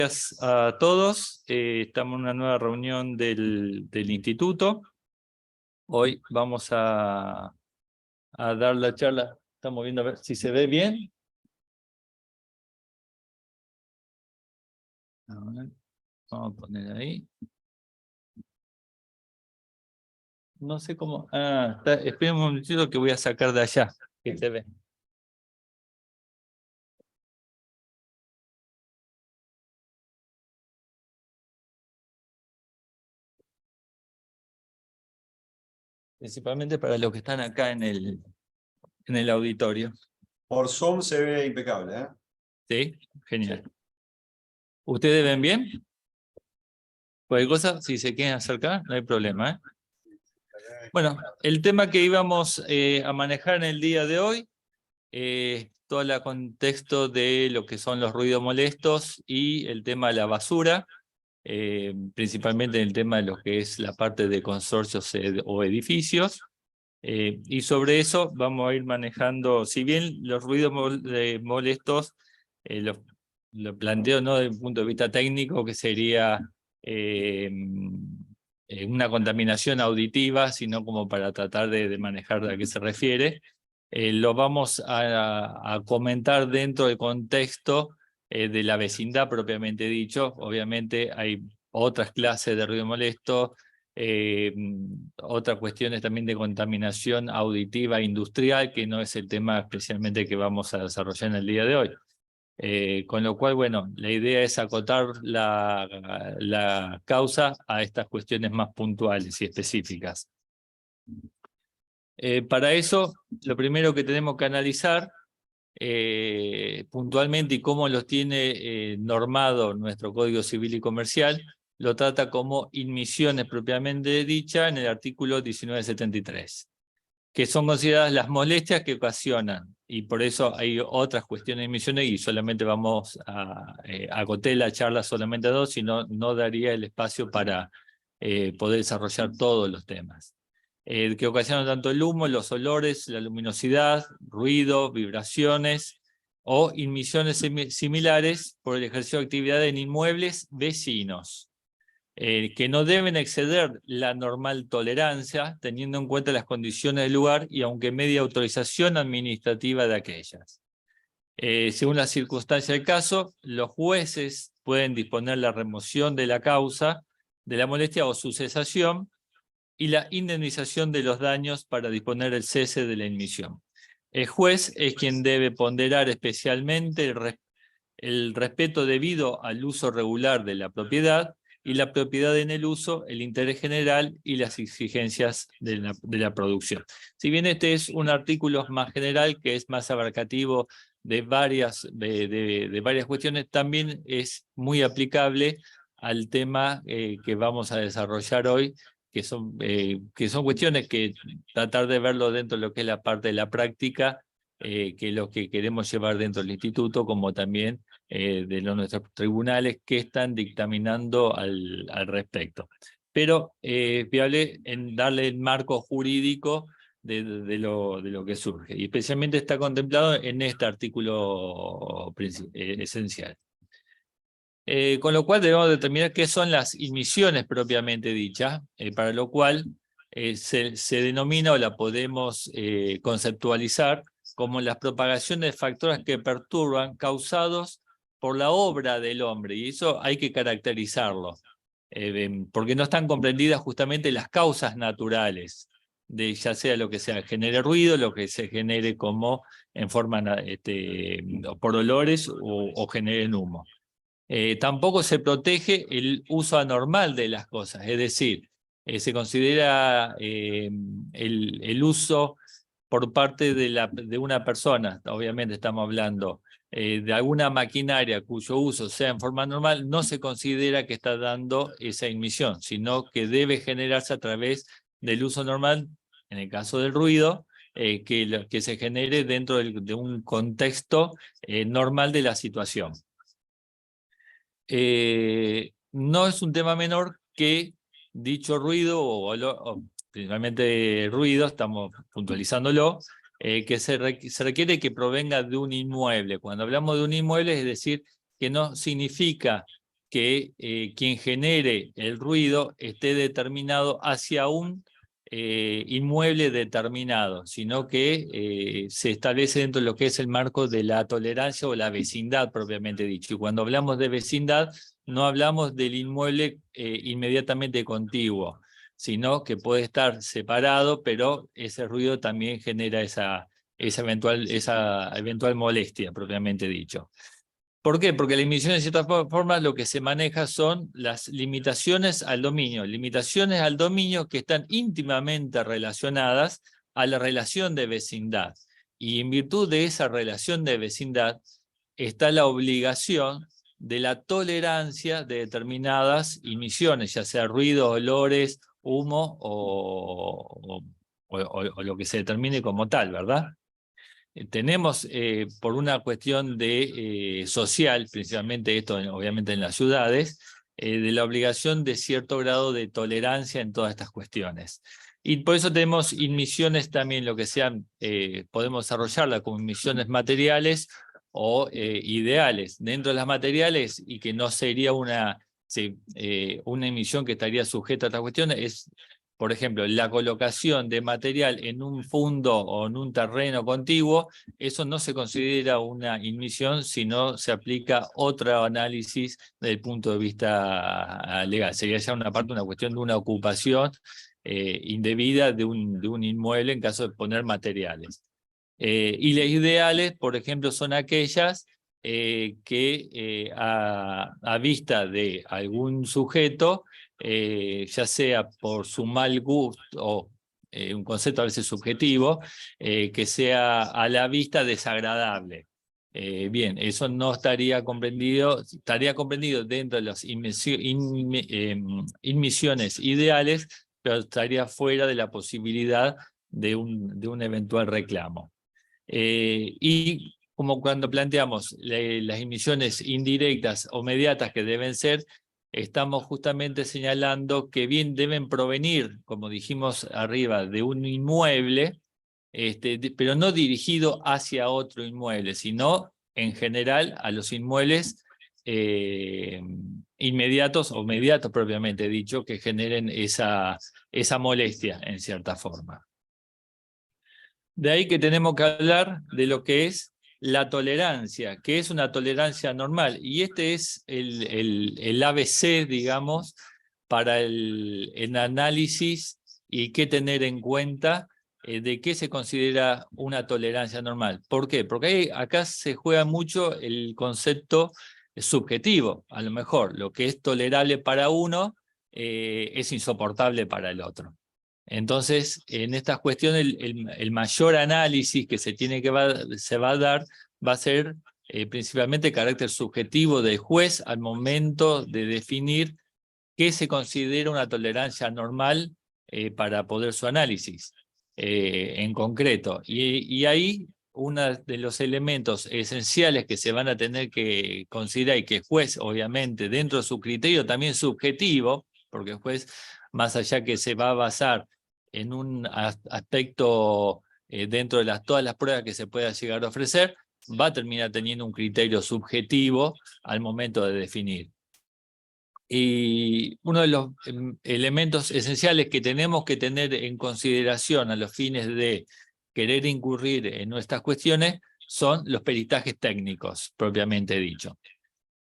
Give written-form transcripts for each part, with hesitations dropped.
Gracias a todos. Estamos en una nueva reunión del instituto. Hoy vamos a dar la charla. Estamos viendo a ver si se ve bien. A ver, vamos a poner ahí. No sé cómo. Esperen un momentito que voy a sacar de allá, que se ve. Principalmente para los que están acá en el auditorio. Por Zoom se ve impecable, ¿eh? Sí, genial. ¿Ustedes ven bien? Cualquier cosa, si se quieren acercar, no hay problema, ¿eh? Bueno, el tema que íbamos a manejar en el día de hoy, todo el contexto de lo que son los ruidos molestos y el tema de la basura, principalmente en el tema de lo que es la parte de consorcios o edificios. Y sobre eso vamos a ir manejando, si bien los ruidos molestos, lo planteo no desde un punto de vista técnico, que sería una contaminación auditiva, sino como para tratar de manejar a qué se refiere. Lo vamos a comentar dentro del contexto de la vecindad propiamente dicho. Obviamente hay otras clases de ruido molesto, otras cuestiones también de contaminación auditiva industrial, que no es el tema especialmente que vamos a desarrollar en el día de hoy. Con lo cual, bueno, la idea es acotar la causa a estas cuestiones más puntuales y específicas. Para eso, lo primero que tenemos que analizar puntualmente y cómo los tiene normado nuestro Código Civil y Comercial, lo trata como inmisiones propiamente dicha en el artículo 1973, que son consideradas las molestias que ocasionan, y por eso hay otras cuestiones de inmisiones y solamente vamos a acotar la charla solamente a dos, sino no daría el espacio para poder desarrollar todos los temas. Que ocasionan tanto el humo, los olores, la luminosidad, ruido, vibraciones o inmisiones similares por el ejercicio de actividad en inmuebles vecinos, que no deben exceder la normal tolerancia, teniendo en cuenta las condiciones del lugar y aunque media autorización administrativa de aquellas. Según la circunstancia del caso, los jueces pueden disponer la remoción de la causa de la molestia o su cesación, y la indemnización de los daños para disponer el cese de la inmisión. El juez es quien debe ponderar especialmente el respeto debido al uso regular de la propiedad y la propiedad en el uso, el interés general y las exigencias de la producción. Si bien este es un artículo más general, que es más abarcativo de varias cuestiones, también es muy aplicable al tema que vamos a desarrollar hoy, que son cuestiones que tratar de verlo dentro de lo que es la parte de la práctica, que es lo que queremos llevar dentro del instituto, como también de nuestros tribunales que están dictaminando al respecto. Pero es viable en darle el marco jurídico de lo que surge, y especialmente está contemplado en este artículo esencial. Con lo cual debemos determinar qué son las inmisiones propiamente dichas, para lo cual se denomina o la podemos conceptualizar como las propagaciones de factores que perturban causados por la obra del hombre, y eso hay que caracterizarlo, porque no están comprendidas justamente las causas naturales, de ya sea lo que sea, genere ruido, lo que se genere como en forma por olores o generen humo. Tampoco se protege el uso anormal de las cosas, es decir, se considera el uso por parte de una persona, obviamente estamos hablando de alguna maquinaria cuyo uso sea en forma normal, no se considera que está dando esa inmisión, sino que debe generarse a través del uso normal, en el caso del ruido, que se genere dentro de un contexto normal de la situación. No es un tema menor que dicho ruido, o principalmente ruido, estamos puntualizándolo, que se requiere que provenga de un inmueble. Cuando hablamos de un inmueble, es decir, que no significa que quien genere el ruido esté determinado hacia un inmueble determinado, sino que se establece dentro de lo que es el marco de la tolerancia o la vecindad propiamente dicho. Y cuando hablamos de vecindad, no hablamos del inmueble inmediatamente contiguo, sino que puede estar separado, pero ese ruido también genera esa eventual molestia propiamente dicho. ¿Por qué? Porque la inhibición, de cierta forma, lo que se maneja son las limitaciones al dominio que están íntimamente relacionadas a la relación de vecindad. Y en virtud de esa relación de vecindad está la obligación de la tolerancia de determinadas emisiones, ya sea ruido, olores, humo o lo que se determine como tal, ¿verdad? Tenemos, por una cuestión de social, principalmente esto obviamente en las ciudades, de la obligación de cierto grado de tolerancia en todas estas cuestiones. Y por eso tenemos inmisiones también, lo que sean, podemos desarrollarla como inmisiones materiales o ideales. Dentro de las materiales, y que no sería una emisión que estaría sujeta a estas cuestiones, es, por ejemplo, la colocación de material en un fundo o en un terreno contiguo. Eso no se considera una inmisión, sino se aplica otro análisis desde el punto de vista legal. Sería ya una cuestión de una ocupación indebida de un inmueble en caso de poner materiales. Y las ideales, por ejemplo, son aquellas que a vista de algún sujeto, ya sea por su mal gusto o un concepto a veces subjetivo, que sea a la vista desagradable. Bien, eso no estaría comprendido dentro de las inmisiones ideales, pero estaría fuera de la posibilidad de un eventual reclamo. Y como cuando planteamos las emisiones indirectas o mediatas que deben ser, estamos justamente señalando que bien deben provenir, como dijimos arriba, de un inmueble, pero no dirigido hacia otro inmueble, sino en general a los inmuebles inmediatos o mediatos propiamente dicho, que generen esa molestia en cierta forma. De ahí que tenemos que hablar de lo que es la tolerancia, que es una tolerancia normal. Y este es el ABC, digamos, para el análisis y qué tener en cuenta de qué se considera una tolerancia normal. ¿Por qué? Porque acá se juega mucho el concepto subjetivo. A lo mejor lo que es tolerable para uno es insoportable para el otro. Entonces, en estas cuestiones, el mayor análisis que se va a dar va a ser principalmente el carácter subjetivo del juez al momento de definir qué se considera una tolerancia normal para poder su análisis en concreto. Y ahí uno de los elementos esenciales que se van a tener que considerar y que el juez, obviamente, dentro de su criterio también subjetivo, porque el juez, más allá que se va a basar en un aspecto dentro de todas las pruebas que se pueda llegar a ofrecer, va a terminar teniendo un criterio subjetivo al momento de definir. Y uno de los elementos esenciales que tenemos que tener en consideración a los fines de querer incurrir en nuestras cuestiones son los peritajes técnicos, propiamente dicho.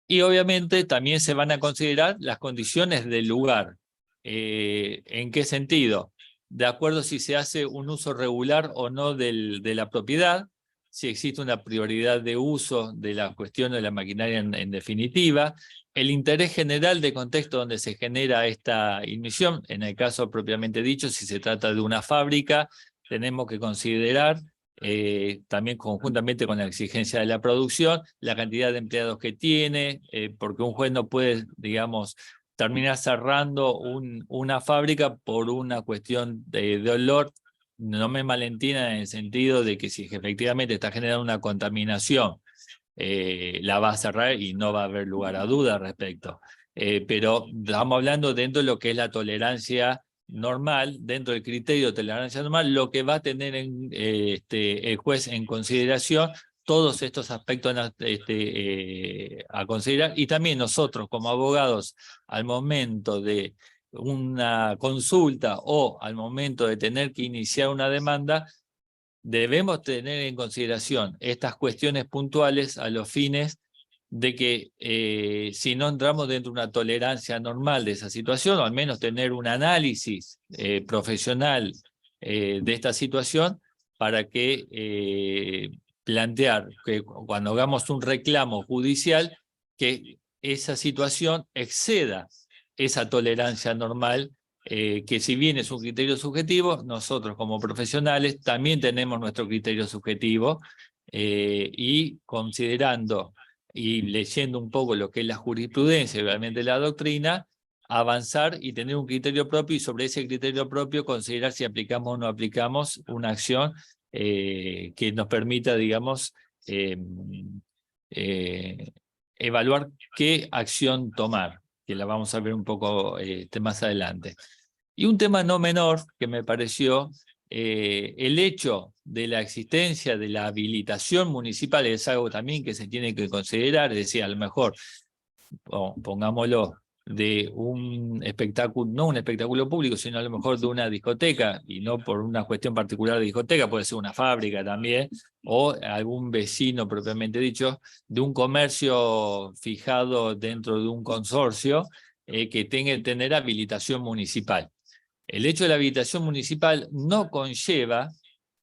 Y obviamente también se van a considerar las condiciones del lugar. ¿En qué sentido? De acuerdo si se hace un uso regular o no de la propiedad, si existe una prioridad de uso de la cuestión de la maquinaria en definitiva, el interés general de contexto donde se genera esta inmisión, en el caso propiamente dicho, si se trata de una fábrica, tenemos que considerar también conjuntamente con la exigencia de la producción, la cantidad de empleados que tiene, porque un juez no puede, digamos, terminar cerrando una fábrica por una cuestión de olor. No me malentiendan en el sentido de que si efectivamente está generando una contaminación, la va a cerrar y no va a haber lugar a duda al respecto. Pero estamos hablando dentro de lo que es la tolerancia normal, dentro del criterio de tolerancia normal, lo que va a tener el juez en consideración todos estos aspectos a considerar, y también nosotros como abogados al momento de una consulta o al momento de tener que iniciar una demanda, debemos tener en consideración estas cuestiones puntuales a los fines de que si no entramos dentro de una tolerancia normal de esa situación, o al menos tener un análisis profesional de esta situación para que plantear que cuando hagamos un reclamo judicial, que esa situación exceda esa tolerancia normal, que si bien es un criterio subjetivo, nosotros como profesionales también tenemos nuestro criterio subjetivo, y considerando y leyendo un poco lo que es la jurisprudencia y obviamente la doctrina, avanzar y tener un criterio propio, y sobre ese criterio propio considerar si aplicamos o no aplicamos una acción que nos permita, digamos, evaluar qué acción tomar, que la vamos a ver un poco más adelante. Y un tema no menor que me pareció, el hecho de la existencia de la habilitación municipal es algo también que se tiene que considerar, es decir, a lo mejor, pongámoslo, de un espectáculo, no un espectáculo público, sino a lo mejor de una discoteca, y no por una cuestión particular de discoteca, puede ser una fábrica también, o algún vecino propiamente dicho, de un comercio fijado dentro de un consorcio que tenga que tener habilitación municipal. El hecho de la habilitación municipal no conlleva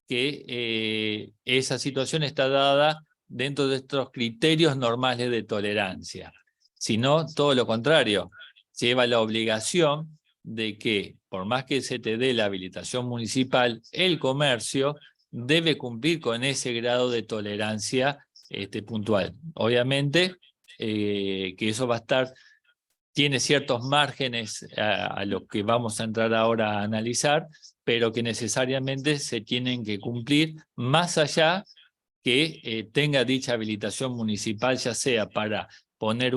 que esa situación está dada dentro de estos criterios normales de tolerancia, sino todo lo contrario, lleva la obligación de que, por más que se te dé la habilitación municipal, el comercio debe cumplir con ese grado de tolerancia puntual. Obviamente que eso va a estar, tiene ciertos márgenes a lo que vamos a entrar ahora a analizar, pero que necesariamente se tienen que cumplir más allá que tenga dicha habilitación municipal, ya sea para poner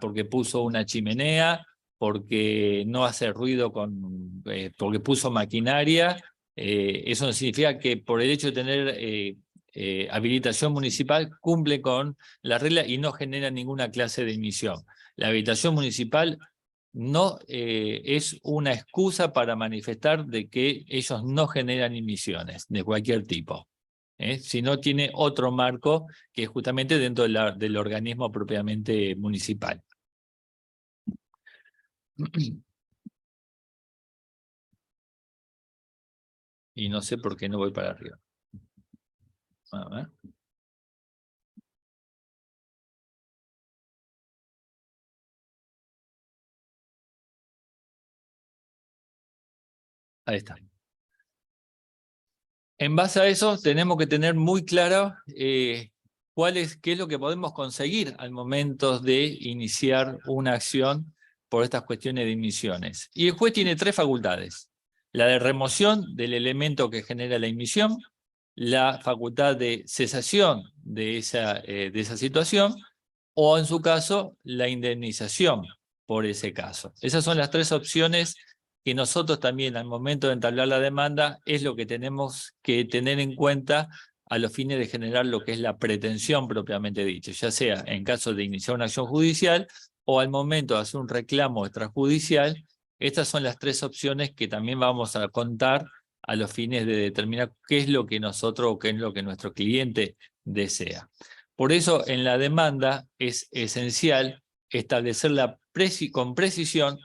porque puso una chimenea, porque no hace ruido porque puso maquinaria. Eso no significa que por el hecho de tener habilitación municipal cumple con la regla y no genera ninguna clase de emisión. La habilitación municipal no es una excusa para manifestar de que ellos no generan emisiones de cualquier tipo, sino tiene otro marco que es justamente dentro del organismo propiamente municipal. Y no sé por qué no voy para arriba. A ver. Ahí está. En base a eso tenemos que tener muy claro qué es lo que podemos conseguir al momento de iniciar una acción por estas cuestiones de emisiones. Y el juez tiene tres facultades: la de remoción del elemento que genera la emisión, la facultad de cesación de esa situación, o en su caso, la indemnización por ese caso. Esas son las tres opciones que nosotros también al momento de entablar la demanda es lo que tenemos que tener en cuenta a los fines de generar lo que es la pretensión propiamente dicha, ya sea en caso de iniciar una acción judicial o al momento de hacer un reclamo extrajudicial. Estas son las tres opciones que también vamos a contar a los fines de determinar qué es lo que nosotros o qué es lo que nuestro cliente desea. Por eso en la demanda es esencial establecer con precisión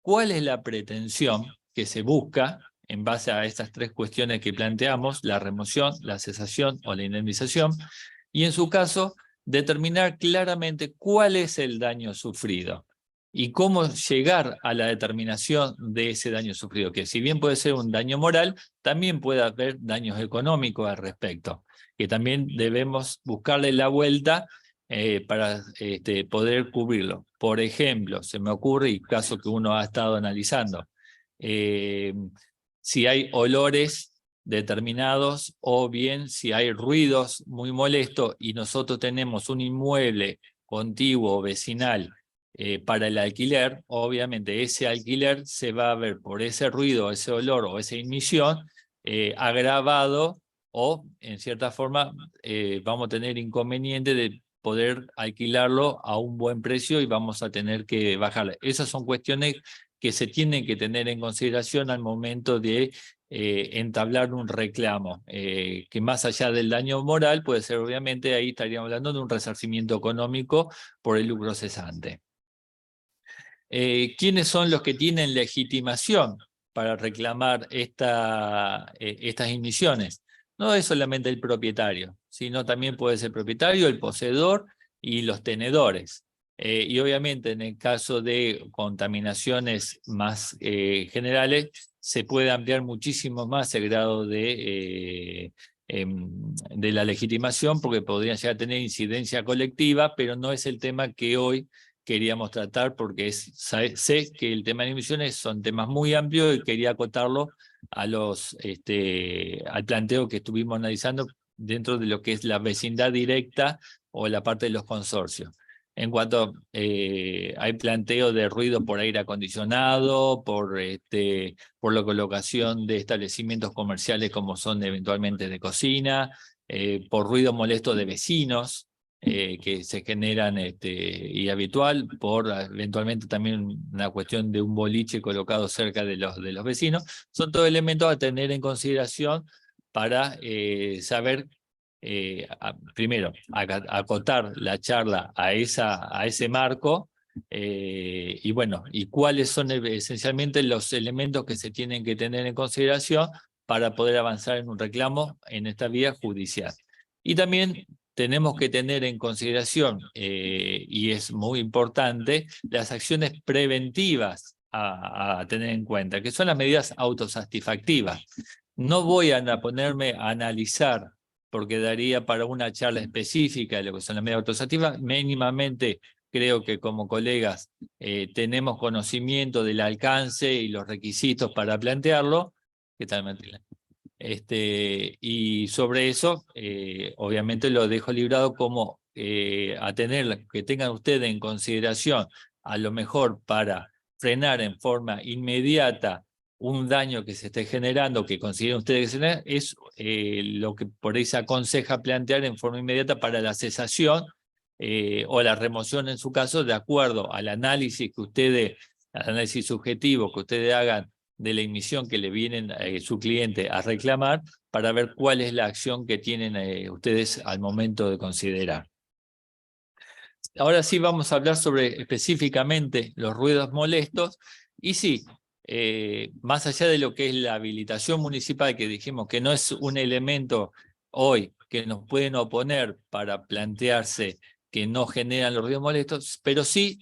cuál es la pretensión que se busca en base a estas tres cuestiones que planteamos: la remoción, la cesación o la indemnización, y en su caso determinar claramente cuál es el daño sufrido y cómo llegar a la determinación de ese daño sufrido, que si bien puede ser un daño moral, también puede haber daños económicos al respecto, que también debemos buscarle la vuelta para poder cubrirlo. Por ejemplo, se me ocurre, y caso que uno ha estado analizando, si hay olores determinados o bien si hay ruidos muy molestos y nosotros tenemos un inmueble contiguo o vecinal para el alquiler, obviamente ese alquiler se va a ver por ese ruido, ese olor o esa emisión agravado o en cierta forma vamos a tener inconveniente de poder alquilarlo a un buen precio y vamos a tener que bajarle. Esas son cuestiones que se tienen que tener en consideración al momento de entablar un reclamo, que más allá del daño moral puede ser, obviamente, ahí estaríamos hablando de un resarcimiento económico por el lucro cesante. ¿Quiénes son los que tienen legitimación para reclamar estas emisiones? No es solamente el propietario, sino también puede ser el propietario, el poseedor y los tenedores. Y obviamente en el caso de contaminaciones más generales, se puede ampliar muchísimo más el grado de la legitimación, porque podrían llegar a tener incidencia colectiva, pero no es el tema que hoy queríamos tratar, porque sé que el tema de emisiones son temas muy amplios y quería acotarlo a al planteo que estuvimos analizando dentro de lo que es la vecindad directa o la parte de los consorcios. En cuanto hay planteo de ruido por aire acondicionado, por la colocación de establecimientos comerciales como son eventualmente de cocina, por ruido molesto de vecinos, que se generan y habitual, por eventualmente también una cuestión de un boliche colocado cerca de los vecinos. Son todos elementos a tener en consideración para saber, primero, acotar la charla a ese marco, y bueno, y cuáles son esencialmente los elementos que se tienen que tener en consideración para poder avanzar en un reclamo en esta vía judicial. Y también tenemos que tener en consideración, y es muy importante, las acciones preventivas a tener en cuenta, que son las medidas autosatisfactivas. No voy a ponerme a analizar, porque daría para una charla específica de lo que son las medidas autosatisfactivas. Mínimamente creo que como colegas tenemos conocimiento del alcance y los requisitos para plantearlo. ¿Qué tal, Matilda? Y sobre eso, obviamente lo dejo librado como a tener, que tengan ustedes en consideración, a lo mejor para frenar en forma inmediata un daño que se esté generando, que consideren ustedes que se es lo que por ahí se aconseja plantear en forma inmediata para la cesación o la remoción en su caso, de acuerdo al análisis al análisis subjetivo que ustedes hagan de la emisión que le vienen su cliente a reclamar, para ver cuál es la acción que tienen ustedes al momento de considerar. Ahora sí vamos a hablar sobre específicamente los ruidos molestos, y sí, más allá de lo que es la habilitación municipal, que dijimos que no es un elemento hoy que nos pueden oponer para plantearse que no generan los ruidos molestos, pero sí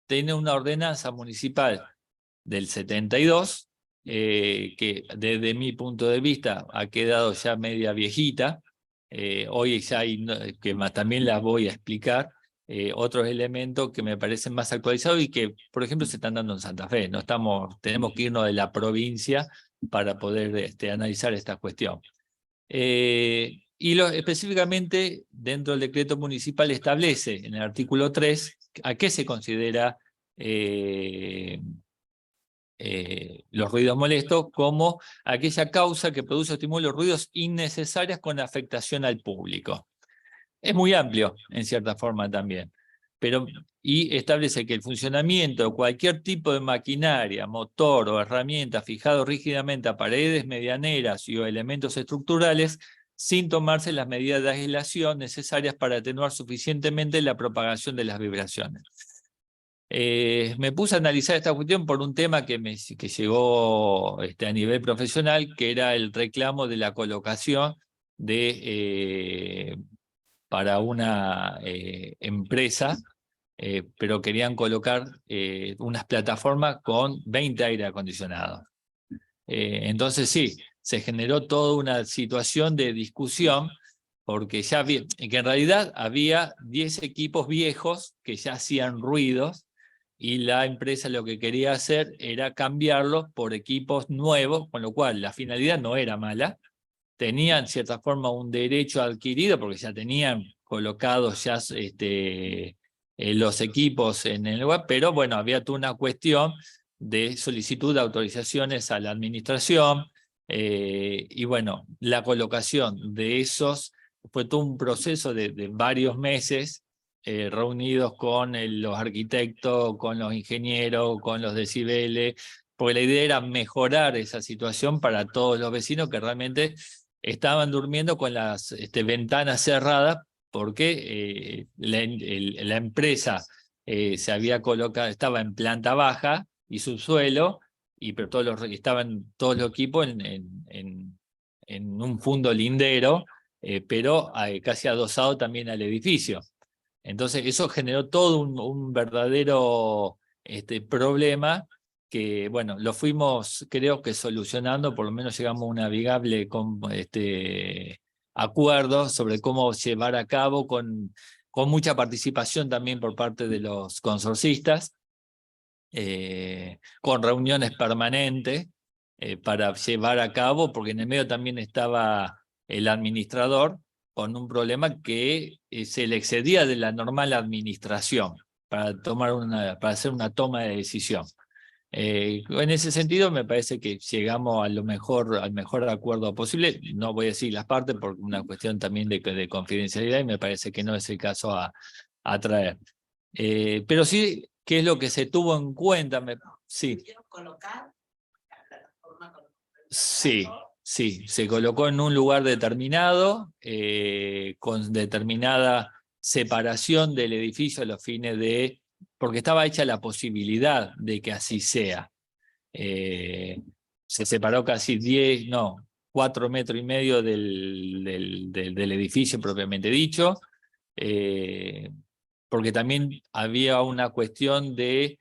tiene una ordenanza municipal del 72, que desde mi punto de vista ha quedado ya media viejita. Hoy ya hay, que también las voy a explicar, otros elementos que me parecen más actualizados y que, por ejemplo, se están dando en Santa Fe. No tenemos que irnos de la provincia para poder analizar esta cuestión. Específicamente dentro del decreto municipal establece en el artículo 3 a qué se considera los ruidos molestos como aquella causa que produce o estimula ruidos innecesarios con afectación al público. Es muy amplio, en cierta forma también, y establece que el funcionamiento de cualquier tipo de maquinaria, motor o herramienta fijado rígidamente a paredes medianeras y o elementos estructurales, sin tomarse las medidas de aislación necesarias para atenuar suficientemente la propagación de las vibraciones. Me puse a analizar esta cuestión por un tema que llegó a nivel profesional, que era el reclamo de la colocación para una empresa, pero querían colocar unas plataformas con 20 aire acondicionados. Entonces sí, se generó toda una situación de discusión, porque que en realidad había 10 equipos viejos que ya hacían ruidos, y la empresa lo que quería hacer era cambiarlos por equipos nuevos, con lo cual la finalidad no era mala. Tenían, en cierta forma, un derecho adquirido, porque ya tenían colocados ya los equipos en el lugar, pero bueno, había toda una cuestión de solicitud de autorizaciones a la administración, Y bueno, la colocación de esos fue todo un proceso de varios meses, reunidos con los arquitectos, con los ingenieros, con los decibeles, porque la idea era mejorar esa situación para todos los vecinos que realmente estaban durmiendo con las ventanas cerradas, porque la empresa se había colocado, estaba en planta baja y subsuelo, pero estaban todos los equipos en un fondo lindero, pero casi adosado también al edificio. Entonces eso generó todo un verdadero problema que, bueno, lo fuimos, creo que solucionando, por lo menos llegamos a un navegable acuerdo sobre cómo llevar a cabo con mucha participación también por parte de los consorcistas, con reuniones permanentes para llevar a cabo, porque en el medio también estaba el administrador con un problema que se le excedía de la normal administración para hacer una toma de decisión. En ese sentido me parece que llegamos al mejor acuerdo posible. No voy a decir las partes por una cuestión también de confidencialidad, y me parece que no es el caso a traer. Pero sí, ¿qué es lo que se tuvo en cuenta? Sí. Sí, sí, se colocó en un lugar determinado, con determinada separación del edificio a los fines porque estaba hecha la posibilidad de que así sea. Se separó casi 4,5 metros del edificio propiamente dicho, porque también había una cuestión del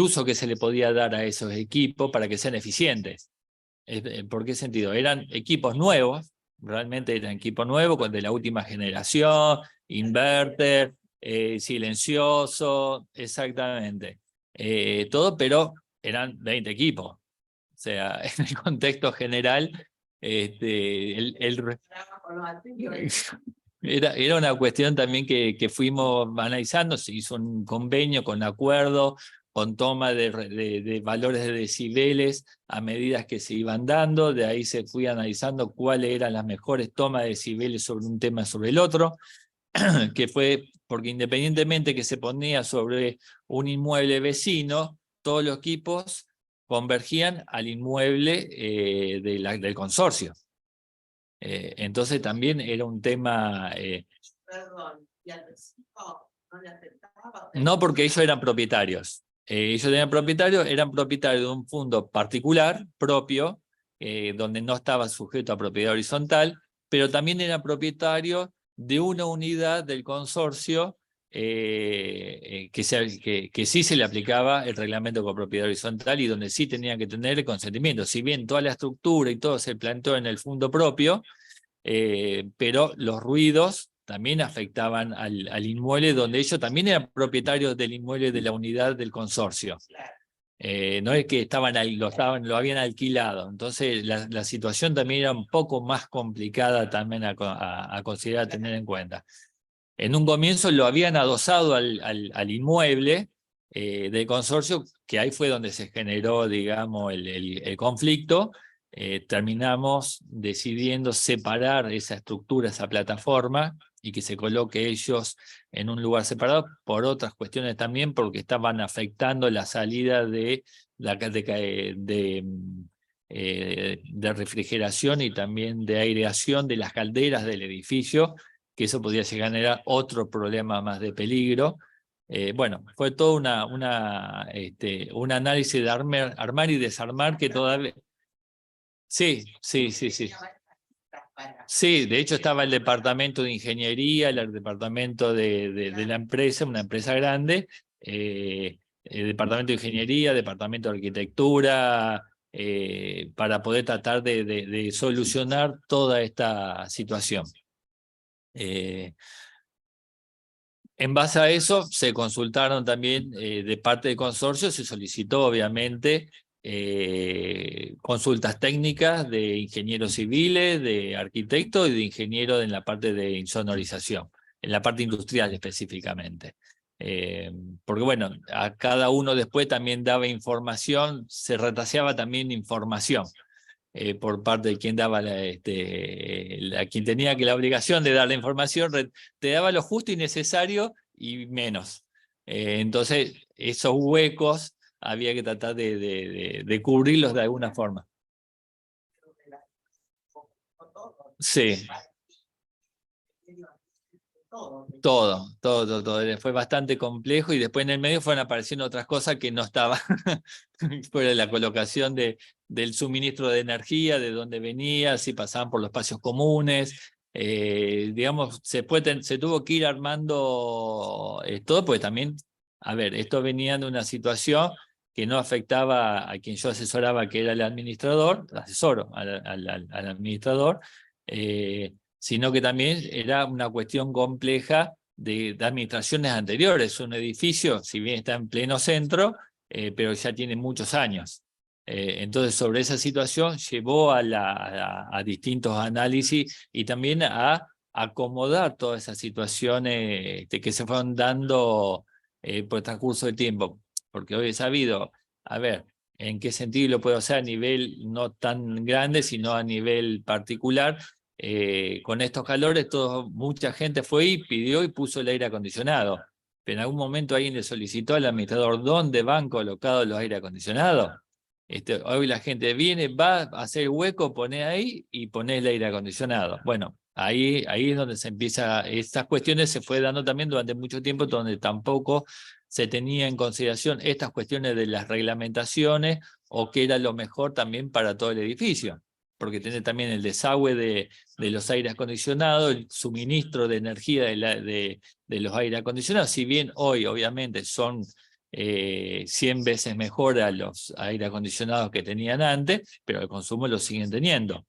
uso que se le podía dar a esos equipos para que sean eficientes. ¿Por qué sentido? Eran equipos nuevos, realmente eran equipos nuevos, de la última generación, inverter, silencioso, exactamente. Todo, pero eran 20 equipos. O sea, en el contexto general, era una cuestión también que fuimos analizando. Se hizo un convenio con acuerdo, con toma de valores de decibeles a medida que se iban dando. De ahí se fue analizando cuáles eran las mejores tomas de decibeles sobre un tema sobre el otro, que fue porque independientemente que se ponía sobre un inmueble vecino, todos los equipos convergían al inmueble del consorcio. Entonces también era un tema... Perdón, ¿y al vecino no le afectaba? No, porque ellos eran propietarios. Ellos eran propietarios de un fondo particular, propio, donde no estaba sujeto a propiedad horizontal, pero también eran propietarios de una unidad del consorcio que sí se le aplicaba el reglamento con propiedad horizontal y donde sí tenían que tener el consentimiento. Si bien toda la estructura y todo se planteó en el fondo propio, pero los ruidos también afectaban al inmueble, donde ellos también eran propietarios del inmueble de la unidad del consorcio. No es que lo habían alquilado. Entonces la situación también era un poco más complicada también a considerar, a tener en cuenta. En un comienzo lo habían adosado al inmueble del consorcio, que ahí fue donde se generó, digamos, el conflicto. Terminamos decidiendo separar esa estructura, esa plataforma, y que se coloque ellos en un lugar separado por otras cuestiones también, porque estaban afectando la salida de refrigeración y también de aireación de las calderas del edificio, que eso podía llegar a generar otro problema más de peligro. Bueno, fue todo un análisis de armar y desarmar que todavía... Sí. Sí, de hecho estaba el departamento de ingeniería, el departamento de la empresa, una empresa grande, el departamento de ingeniería, departamento de arquitectura, para poder tratar de solucionar toda esta situación. En base a eso se consultaron también de parte del consorcio, se solicitó obviamente consultas técnicas de ingenieros civiles, de arquitectos y de ingenieros en la parte de insonorización, en la parte industrial específicamente. Porque bueno, a cada uno después también daba información, se retaseaba también información por parte de quien daba quien tenía que la obligación de dar la información, te daba lo justo y necesario y menos. Entonces, esos huecos había que tratar de cubrirlos de alguna forma. Sí. Todo. Fue bastante complejo y después en el medio fueron apareciendo otras cosas que no estaban. Fue la colocación del suministro de energía, de dónde venía, si pasaban por los espacios comunes. Digamos, se tuvo que ir armando todo, porque también, a ver, esto venía de una situación que no afectaba a quien yo asesoraba, que era el administrador, asesoro al administrador, sino que también era una cuestión compleja de administraciones anteriores. Un edificio, si bien está en pleno centro, pero ya tiene muchos años. Entonces, sobre esa situación llevó a distintos análisis y también a acomodar todas esas situaciones que se fueron dando por el transcurso del tiempo. Porque hoy he sabido, a ver, en qué sentido lo puedo hacer a nivel no tan grande, sino a nivel particular. Con estos calores, mucha gente fue y pidió y puso el aire acondicionado. Pero en algún momento alguien le solicitó al administrador dónde van colocados los aire acondicionados. Hoy la gente viene, va a hacer hueco, pone ahí y pone el aire acondicionado. Bueno, ahí es donde se empieza, estas cuestiones se fue dando también durante mucho tiempo, donde tampoco se tenía en consideración estas cuestiones de las reglamentaciones o qué era lo mejor también para todo el edificio, porque tiene también el desagüe de los aires acondicionados, el suministro de energía de los aires acondicionados, si bien hoy obviamente son 100 veces mejor a los aires acondicionados que tenían antes, pero el consumo lo siguen teniendo.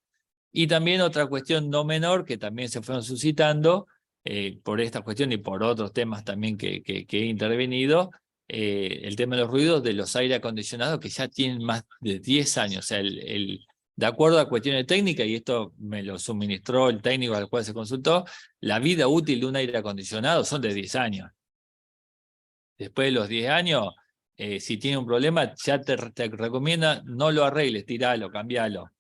Y también otra cuestión no menor que también se fueron suscitando por esta cuestión y por otros temas también que he intervenido, el tema de los ruidos de los aires acondicionados que ya tienen más de 10 años. O sea, de acuerdo a cuestiones técnicas, y esto me lo suministró el técnico al cual se consultó, la vida útil de un aire acondicionado son de 10 años. Después de los 10 años, si tiene un problema, ya te recomienda no lo arregles, tiralo, cambialo,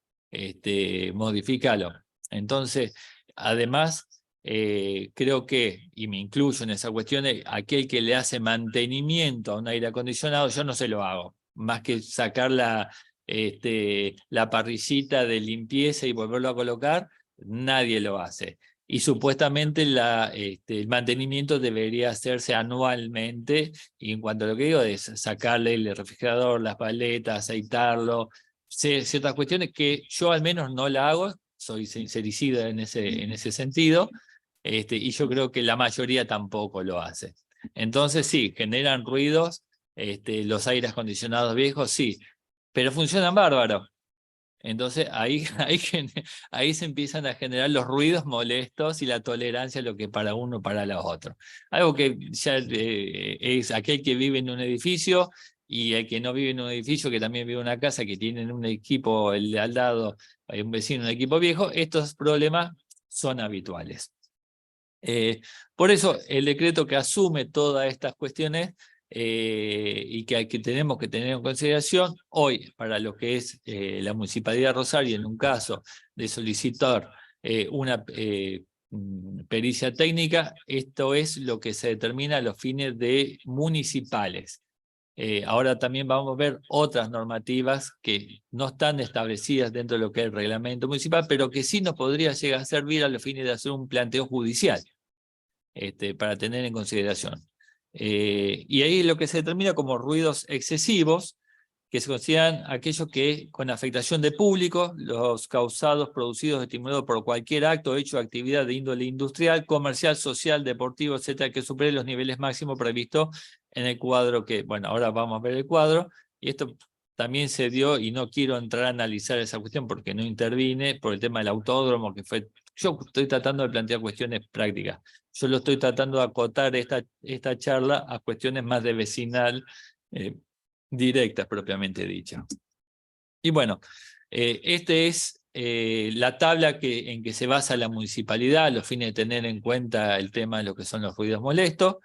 modifícalo. Entonces, además, creo que, y me incluyo en esa cuestión, aquel que le hace mantenimiento a un aire acondicionado, yo no se lo hago, más que sacar la parrillita de limpieza y volverlo a colocar, nadie lo hace. Y supuestamente el mantenimiento debería hacerse anualmente, y en cuanto a lo que digo es sacarle el refrigerador, las paletas, aceitarlo, ciertas cuestiones que yo al menos no la hago, soy sincericida en ese sentido, y yo creo que la mayoría tampoco lo hace. Entonces sí, generan ruidos, los aires acondicionados viejos, sí, pero funcionan bárbaro. Entonces ahí se empiezan a generar los ruidos molestos y la tolerancia a lo que para uno para los otros. Algo que ya es aquel que vive en un edificio y el que no vive en un edificio, que también vive en una casa, que tienen un equipo al lado, hay un vecino, un equipo viejo, estos problemas son habituales. Por eso el decreto que asume todas estas cuestiones y que tenemos que tener en consideración hoy para lo que es la Municipalidad de Rosario, en un caso de solicitar una pericia técnica, esto es lo que se determina a los fines de municipales. Ahora también vamos a ver otras normativas que no están establecidas dentro de lo que es el reglamento municipal, pero que sí nos podría llegar a servir a los fines de hacer un planteo judicial. Para tener en consideración. Y ahí lo que se determina como ruidos excesivos, que se consideran aquellos que con afectación de público, los causados, producidos, estimulados por cualquier acto, hecho, actividad de índole industrial, comercial, social, deportivo, etcétera, que supere los niveles máximos previstos en el cuadro que, bueno, ahora vamos a ver el cuadro, y esto también se dio, y no quiero entrar a analizar esa cuestión porque no intervine, por el tema del autódromo, que fue, yo estoy tratando de plantear cuestiones prácticas. Yo lo estoy tratando de acotar esta charla a cuestiones más de vecinal, directas propiamente dicha. Y bueno, este es la tabla en que se basa la municipalidad a los fines de tener en cuenta el tema de lo que son los ruidos molestos.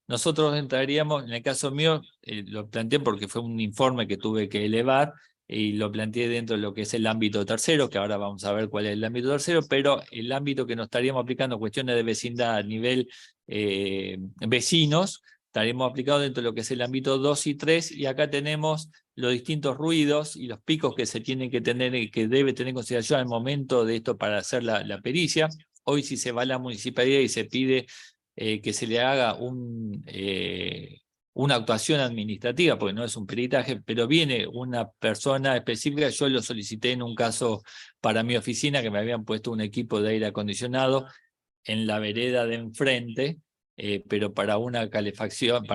nosotros entraríamos, en el caso mío, lo planteé porque fue un informe que tuve que elevar, y lo planteé dentro de lo que es el ámbito tercero, que ahora vamos a ver cuál es el ámbito tercero, pero el ámbito que nos estaríamos aplicando, cuestiones de vecindad a nivel vecinos, estaríamos aplicados dentro de lo que es el ámbito 2 y 3, y acá tenemos los distintos ruidos y los picos que se tienen que tener, que debe tener en consideración al momento de esto para hacer la pericia. Hoy, si se va a la municipalidad y se pide que se le haga una actuación administrativa, porque no es un peritaje, pero viene una persona específica. Yo lo solicité en un caso para mi oficina, que me habían puesto un equipo de aire acondicionado en la vereda de enfrente, pero para una calefacción,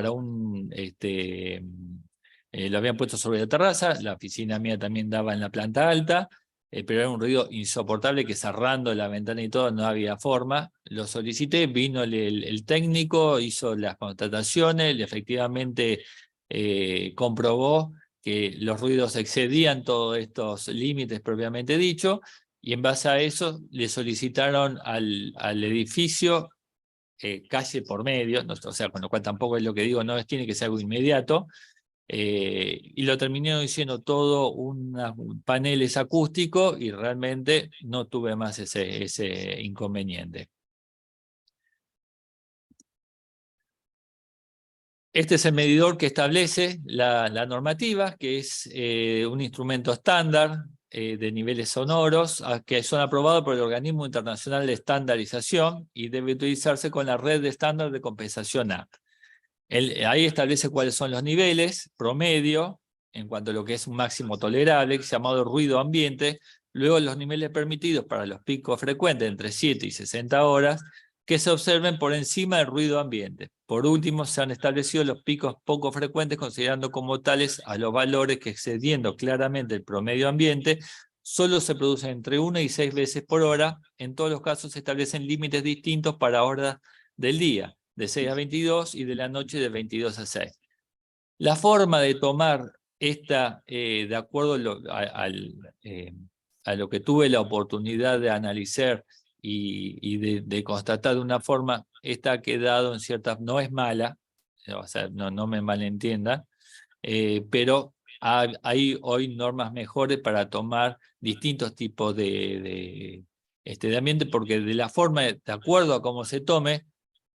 lo habían puesto sobre la terraza. La oficina mía también daba en la planta alta, pero era un ruido insoportable que cerrando la ventana y todo no había forma. Lo solicité, vino el técnico, hizo las constataciones, y efectivamente comprobó que los ruidos excedían todos estos límites propiamente dicho, y en base a eso le solicitaron al edificio calle por medio, no, o sea, con lo cual tampoco es lo que digo, no tiene que ser algo inmediato, y lo terminé diciendo todo unos paneles acústicos, y realmente no tuve más ese inconveniente. Este es el medidor que establece la normativa, que es un instrumento estándar de niveles sonoros, que son aprobados por el Organismo Internacional de Estandarización y debe utilizarse con la red de estándar de compensación AP. Ahí establece cuáles son los niveles promedio en cuanto a lo que es un máximo tolerable, llamado ruido ambiente, luego los niveles permitidos para los picos frecuentes entre 7 y 60 horas, que se observen por encima del ruido ambiente. Por último, se han establecido los picos poco frecuentes, considerando como tales a los valores que, excediendo claramente el promedio ambiente, solo se producen entre 1 y 6 veces por hora. En todos los casos se establecen límites distintos para horas del día, de 6 a 22, y de la noche de 22 a 6. La forma de tomar esta, de acuerdo a lo que tuve la oportunidad de analizar y de constatar de una forma, esta ha quedado en ciertas, no es mala, o sea, no me malentiendan, pero hay hoy normas mejores para tomar distintos tipos de ambiente, porque de la forma, de acuerdo a cómo se tome,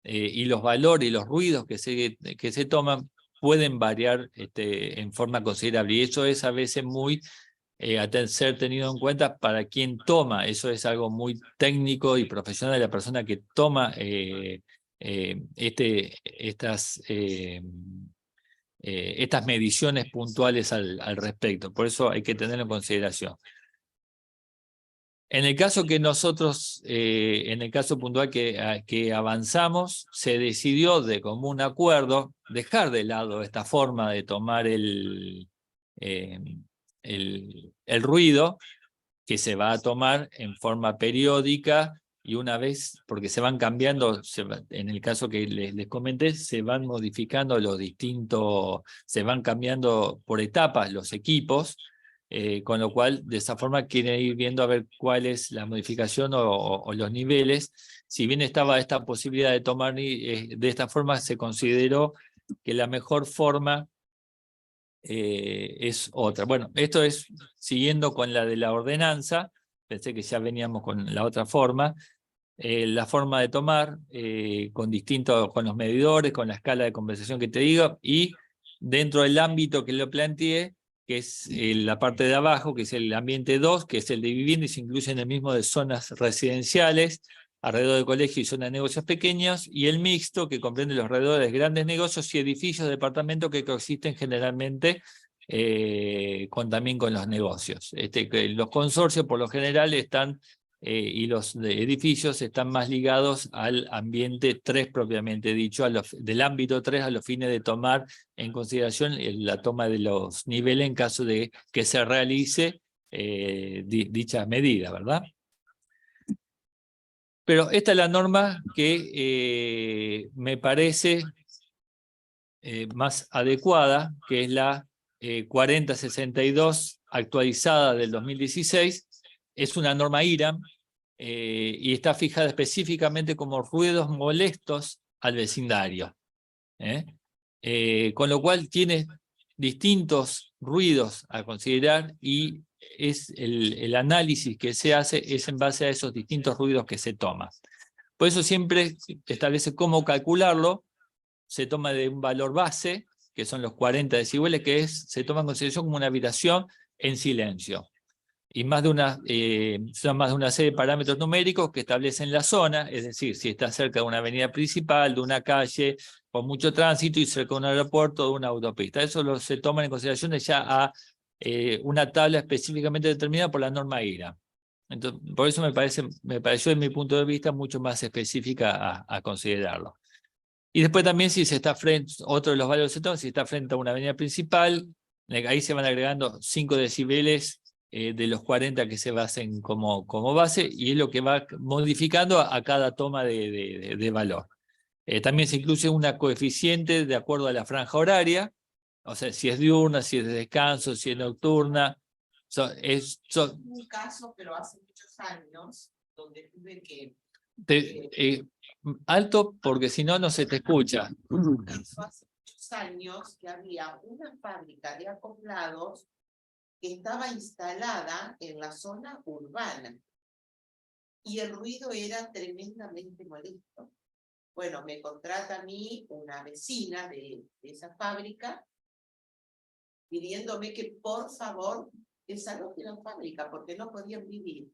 y los valores y los ruidos que se toman, pueden variar en forma considerable, y eso es a veces muy a ser tenido en cuenta para quien toma. Eso es algo muy técnico y profesional de la persona que toma estas mediciones puntuales al respecto. Por eso hay que tenerlo en consideración. En el caso que nosotros, en el caso puntual que avanzamos, se decidió de común acuerdo dejar de lado esta forma de tomar el ruido, que se va a tomar en forma periódica, y una vez, porque se van cambiando, en el caso que les comenté, se van modificando los distintos, se van cambiando por etapas los equipos, con lo cual de esa forma quieren ir viendo a ver cuál es la modificación o los niveles. Si bien estaba esta posibilidad de tomar de esta forma, se consideró que la mejor forma es otra. Bueno, esto es siguiendo con la de la ordenanza. Pensé que ya veníamos con la otra forma. La forma de tomar con los medidores, con la escala de compensación que te digo, y dentro del ámbito que lo planteé, que es la parte de abajo, que es el ambiente 2, que es el de vivienda, y se incluye en el mismo de zonas residenciales, alrededor de colegios y zonas de negocios pequeños, y el mixto, que comprende los alrededores de grandes negocios y edificios de departamentos que coexisten generalmente también con los negocios. Los consorcios por lo general están, y los edificios están más ligados al ambiente 3 propiamente dicho, del ámbito 3, a los fines de tomar en consideración la toma de los niveles en caso de que se realice dicha medida, ¿verdad? Pero esta es la norma que me parece más adecuada, que es la 4062 actualizada del 2016. Es una norma IRAM y está fijada específicamente como ruidos molestos al vecindario. Con lo cual tiene distintos ruidos a considerar y el análisis que se hace es en base a esos distintos ruidos que se toman. Por eso siempre establece cómo calcularlo, se toma de un valor base, que son los 40 decibeles, que se toma en consideración como una habitación en silencio. Y son más de una serie de parámetros numéricos que establecen la zona, es decir, si está cerca de una avenida principal, de una calle, con mucho tránsito y cerca de un aeropuerto o de una autopista. Eso se toma en consideración ya a una tabla específicamente determinada por la norma IRA. Entonces, por eso me pareció, desde mi punto de vista, mucho más específica a considerarlo. Y después también si se está frente, otro de los valores se toma, si está frente a una avenida principal, ahí se van agregando 5 decibeles de los 40 que se basen como base, y es lo que va modificando a cada toma de valor. También se incluye una coeficiente de acuerdo a la franja horaria, o sea, si es diurna, si es de descanso, si es nocturna. Un caso, pero hace muchos años, donde tuve que... alto, porque si no, no se te escucha. Un caso hace muchos años que había una fábrica de acoplados que estaba instalada en la zona urbana y el ruido era tremendamente molesto. Bueno, me contrata a mí una vecina de esa fábrica pidiéndome que por favor desaloje la fábrica porque no podían vivir.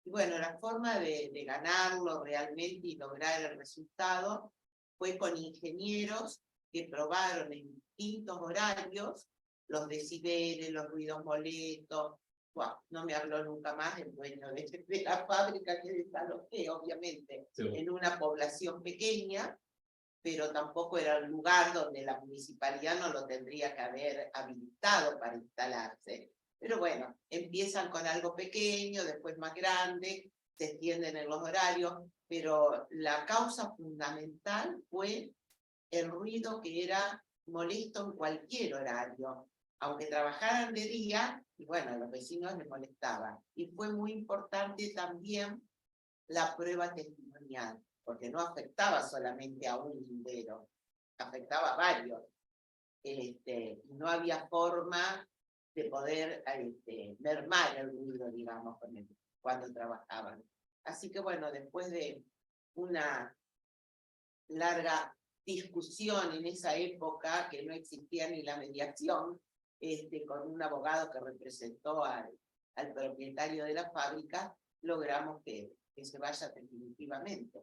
Y bueno, la forma de ganarlo realmente y lograr el resultado fue con ingenieros que probaron en distintos horarios los decibeles, los ruidos molestos. Wow, no me habló nunca más el dueño de la fábrica que desalojé, obviamente, sí, en una población pequeña, pero tampoco era el lugar donde la municipalidad no lo tendría que haber habilitado para instalarse. Pero bueno, empiezan con algo pequeño, después más grande, se extienden en los horarios, pero la causa fundamental fue el ruido que era molesto en cualquier horario, aunque trabajaran de día, y bueno, a los vecinos les molestaba. Y fue muy importante también la prueba testimonial, porque no afectaba solamente a un lindero, afectaba a varios. No había forma de poder mermar el ruido, digamos, cuando trabajaban. Así que bueno, después de una larga discusión en esa época, que no existía ni la mediación, con un abogado que representó al propietario de la fábrica, logramos que se vaya definitivamente.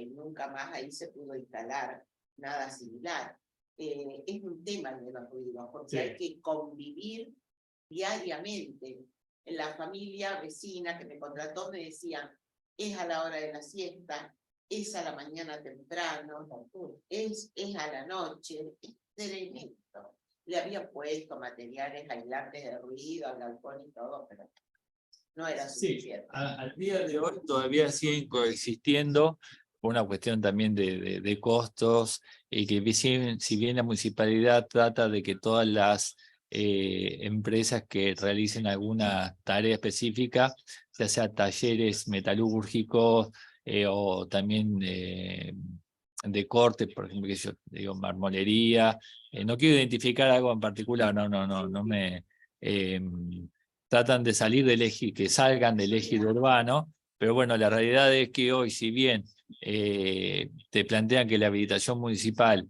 Nunca más ahí se pudo instalar nada similar. Es un tema de los ruidos, porque sí, hay que convivir diariamente. En la familia vecina que me contrató me decían, es a la hora de la siesta, es a la mañana temprano, es a la noche, es tremendo. Le había puesto materiales aislantes de ruido, al balcón y todo, pero no era suficiente. Sí, al día de hoy todavía siguen coexistiendo por una cuestión también de costos, y que si bien la municipalidad trata de que todas las empresas que realicen alguna tarea específica, ya sea talleres metalúrgicos o también de corte, por ejemplo, que yo digo marmolería, no quiero identificar algo en particular, no me... tratan de salir del eje, que salgan del eje urbano, pero bueno, la realidad es que hoy, si bien te plantean que la habilitación municipal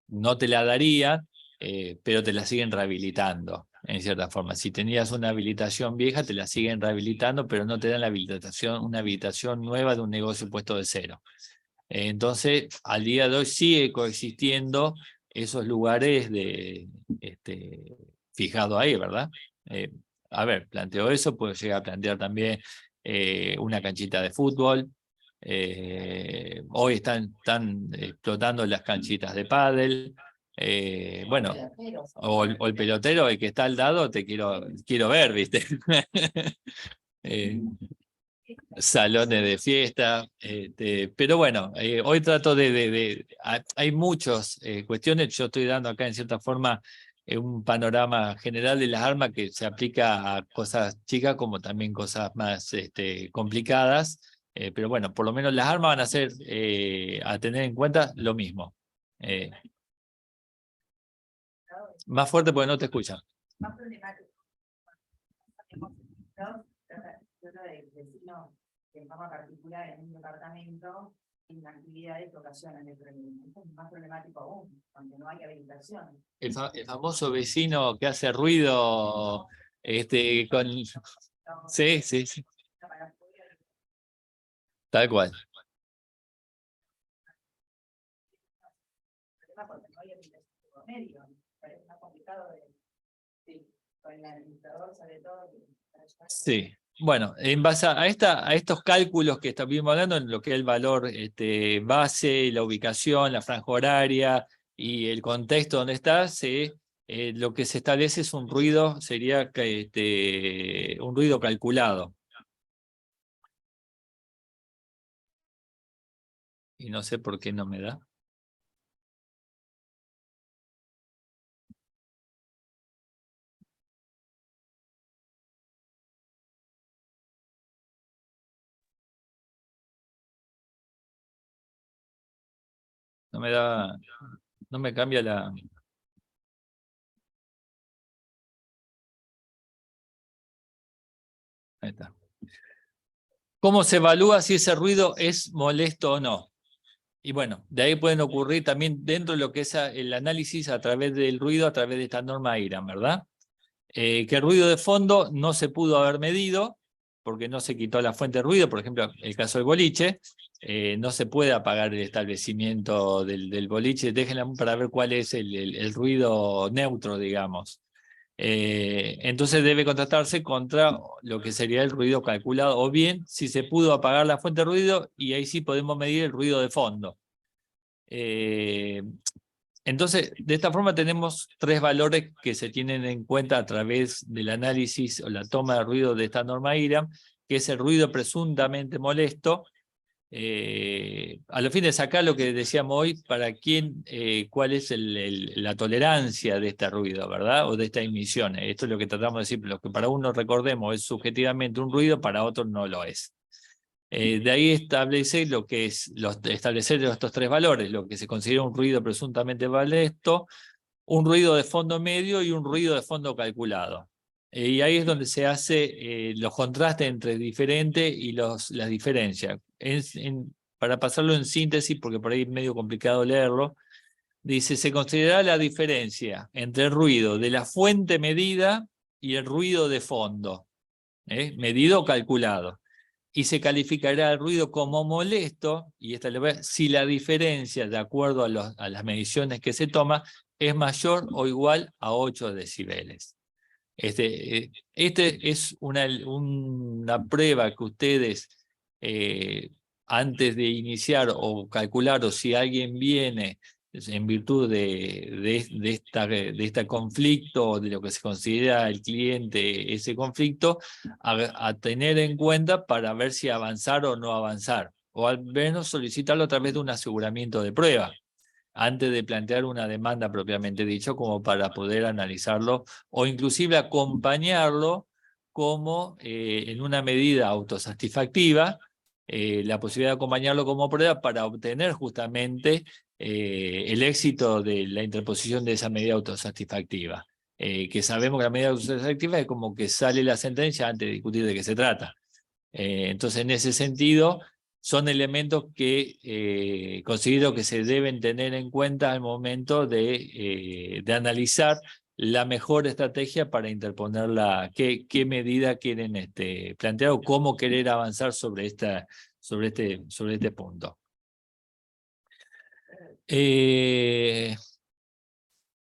no te la daría, pero te la siguen rehabilitando, en cierta forma. Si tenías una habilitación vieja, te la siguen rehabilitando, pero no te dan una habilitación nueva de un negocio puesto de cero. Entonces, al día de hoy sigue coexistiendo esos lugares fijado ahí, ¿verdad? A ver, planteo eso, puedo llegar a plantear también una canchita de fútbol. Hoy están explotando las canchitas de pádel. Bueno, o el pelotero, el que está al lado, te quiero ver, ¿viste? Salones de fiesta, pero bueno, hoy trato hay muchas cuestiones, yo estoy dando acá en cierta forma un panorama general de las armas que se aplica a cosas chicas como también cosas más complicadas, Pero bueno, por lo menos las armas van a ser, a tener en cuenta lo mismo. Más fuerte porque no te escuchan. Más problemático. De vecinos de forma particular en un departamento en actividades que ocasionan el problema. Es más problemático aún, cuando no hay habilitación. El famoso vecino que hace ruido con... Sí, sí, sí. Tal cual. Porque no hay habilitación por medio. Parece más complicado con el administrador, sobre todo. Sí. Bueno, en base a estos cálculos que estuvimos hablando, en lo que es el valor base, la ubicación, la franja horaria y el contexto donde está, lo que se establece es un ruido, sería un ruido calculado. Y no sé por qué no me da. No me da, no me cambia la... Ahí está. ¿Cómo se evalúa si ese ruido es molesto o no? Y bueno, de ahí pueden ocurrir también dentro de lo que es el análisis a través del ruido, a través de esta norma IRAM, ¿verdad? Que el ruido de fondo no se pudo haber medido porque no se quitó la fuente de ruido, por ejemplo, el caso del boliche, no se puede apagar el establecimiento del boliche, déjenla para ver cuál es el ruido neutro, digamos. Entonces debe contrastarse contra lo que sería el ruido calculado, o bien si se pudo apagar la fuente de ruido y ahí sí podemos medir el ruido de fondo. Entonces, de esta forma tenemos tres valores que se tienen en cuenta a través del análisis o la toma de ruido de esta norma IRAM, que es el ruido presuntamente molesto, a los fines de sacar lo que decíamos hoy, para quién, cuál es la tolerancia de este ruido, ¿verdad? O de estas emisiones. Esto es lo que tratamos de decir, lo que para uno, recordemos, es subjetivamente un ruido, para otros no lo es. De ahí establece lo que es, establecer estos tres valores, lo que se considera un ruido presuntamente molesto, un ruido de fondo medio y un ruido de fondo calculado. Y ahí es donde se hace los contrastes entre diferente y las diferencias. Para pasarlo en síntesis, porque por ahí es medio complicado leerlo, dice, se considera la diferencia entre el ruido de la fuente medida y el ruido de fondo, medido o calculado. Y se calificará el ruido como molesto, y si la diferencia, de acuerdo a las mediciones que se toma, es mayor o igual a 8 decibeles. Este es una prueba que ustedes, antes de iniciar o calcular, o si alguien viene en virtud de este conflicto, de lo que se considera el cliente, ese conflicto, a tener en cuenta para ver si avanzar o no avanzar, o al menos solicitarlo a través de un aseguramiento de prueba, antes de plantear una demanda propiamente dicho, como para poder analizarlo, o inclusive acompañarlo como en una medida autosatisfactiva, la posibilidad de acompañarlo como prueba para obtener justamente el éxito de la interposición de esa medida autosatisfactiva. Que sabemos que la medida autosatisfactiva es como que sale la sentencia antes de discutir de qué se trata. Entonces, en ese sentido, son elementos que considero que se deben tener en cuenta al momento de analizar la mejor estrategia para interponer qué medida quieren plantear o cómo querer avanzar sobre este punto.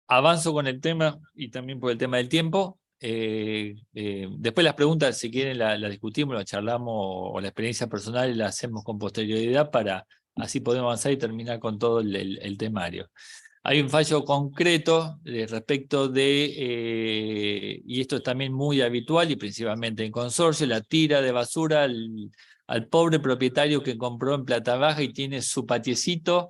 Avanzo con el tema y también por el tema del tiempo. Después las preguntas, si quieren, la discutimos, la charlamos, o la experiencia personal la hacemos con posterioridad, para así poder avanzar y terminar con todo el temario. Hay un fallo concreto respecto de, y esto es también muy habitual y principalmente en consorcio, la tira de basura al pobre propietario que compró en plata baja y tiene su patiecito,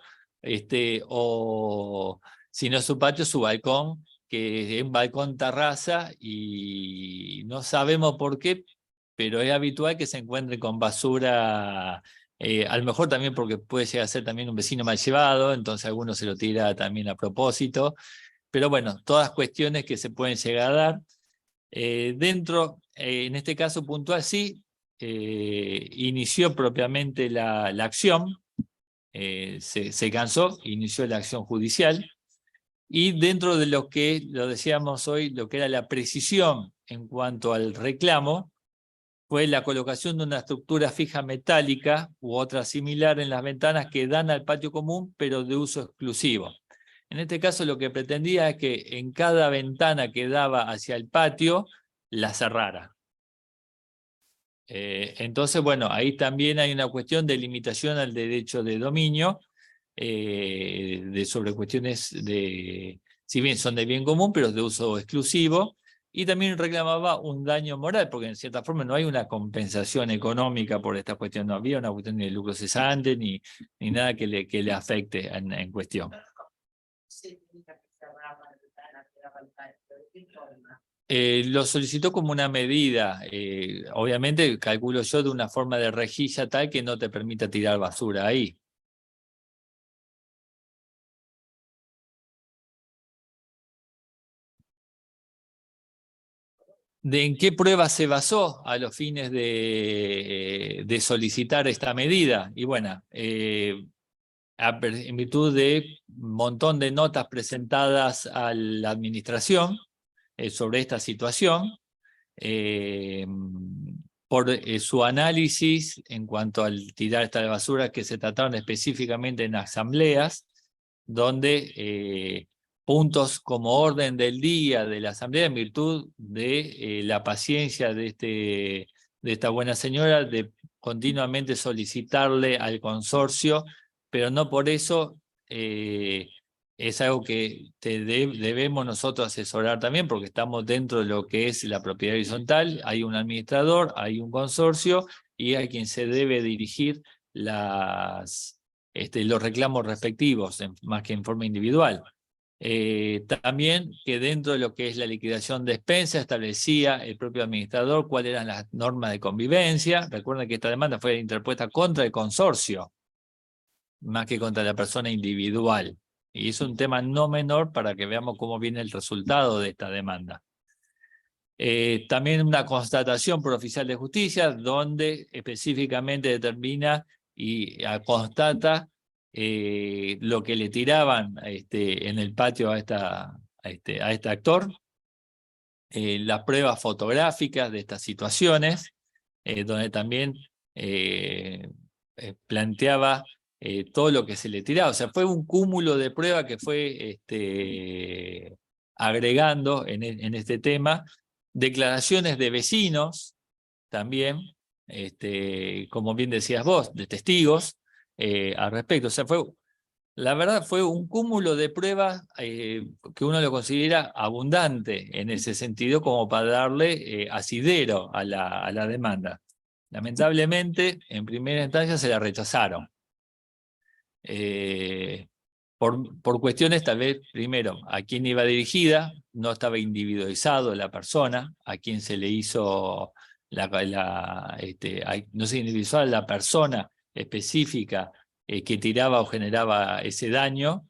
o si no su patio, su balcón, que es un balcón terraza, y no sabemos por qué, pero es habitual que se encuentren con basura, a lo mejor también porque puede llegar a ser también un vecino mal llevado, entonces alguno se lo tira también a propósito, pero bueno, todas cuestiones que se pueden llegar a dar. En este caso puntual sí, inició propiamente la acción, se cansó, inició la acción judicial, y dentro de lo que, lo decíamos hoy, lo que era la precisión en cuanto al reclamo, fue la colocación de una estructura fija metálica u otra similar en las ventanas que dan al patio común, pero de uso exclusivo. En este caso lo que pretendía es que en cada ventana que daba hacia el patio, la cerrara. Entonces, bueno, ahí también hay una cuestión de limitación al derecho de dominio, sobre cuestiones de, si bien son de bien común, pero de uso exclusivo, y también reclamaba un daño moral, porque en cierta forma no hay una compensación económica por esta cuestión, no había una cuestión de lucro cesante, ni nada que le afecte en cuestión. Lo solicitó como una medida, obviamente calculo yo de una forma de rejilla tal que no te permita tirar basura ahí. ¿De en qué prueba se basó a los fines de solicitar esta medida? Y bueno, en virtud de un montón de notas presentadas a la administración sobre esta situación, por su análisis en cuanto al tirar esta basura que se trataron específicamente en asambleas, donde puntos como orden del día de la asamblea, en virtud de la paciencia de esta buena señora, de continuamente solicitarle al consorcio, pero no por eso es algo que debemos nosotros asesorar también, porque estamos dentro de lo que es la propiedad horizontal, hay un administrador, hay un consorcio, y hay quien se debe dirigir los reclamos respectivos, más que en forma individual. También que dentro de lo que es la liquidación de expensas establecía el propio administrador cuáles eran las normas de convivencia. Recuerden que esta demanda fue interpuesta contra el consorcio, más que contra la persona individual. Y es un tema no menor para que veamos cómo viene el resultado de esta demanda. También una constatación por oficial de justicia, donde específicamente determina y constata lo que le tiraban en el patio a este actor, las pruebas fotográficas de estas situaciones, donde también planteaba todo lo que se le tiraba. O sea, fue un cúmulo de pruebas que fue agregando en este tema. Declaraciones de vecinos también, como bien decías vos, de testigos al respecto. O sea, la verdad fue un cúmulo de pruebas que uno lo considera abundante en ese sentido, como para darle asidero a la demanda. Lamentablemente, en primera instancia se la rechazaron. Por cuestiones tal vez, primero, a quién iba dirigida, no estaba individualizado la persona, a quién se le hizo, no se individualizaba la persona específica que tiraba o generaba ese daño.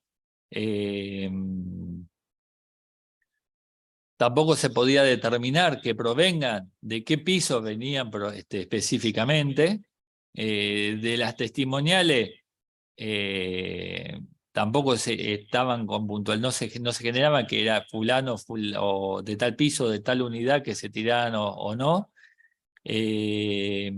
Tampoco se podía determinar que provengan, de qué piso venían específicamente. De las testimoniales, tampoco estaban con puntual, no se generaba que era fulano o de tal piso, de tal unidad que se tiraran o no. Y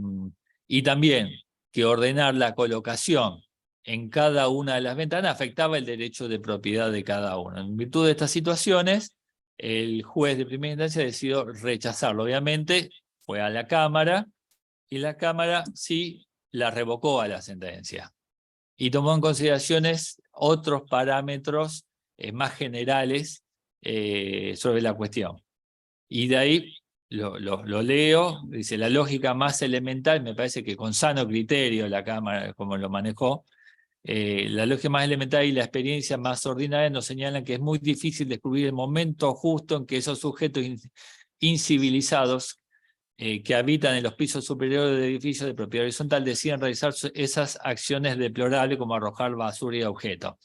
también que ordenar la colocación en cada una de las ventanas afectaba el derecho de propiedad de cada uno. En virtud de estas situaciones, el juez de primera instancia decidió rechazarlo. Obviamente fue a la Cámara, y la Cámara sí la revocó a la sentencia. Y tomó en consideraciones otros parámetros más generales sobre la cuestión. Y de ahí lo leo, dice, la lógica más elemental, me parece que con sano criterio la Cámara, como lo manejó, la lógica más elemental y la experiencia más ordinaria nos señalan que es muy difícil descubrir el momento justo en que esos sujetos incivilizados que habitan en los pisos superiores de edificios de propiedad horizontal deciden realizar esas acciones deplorables como arrojar basura y objetos,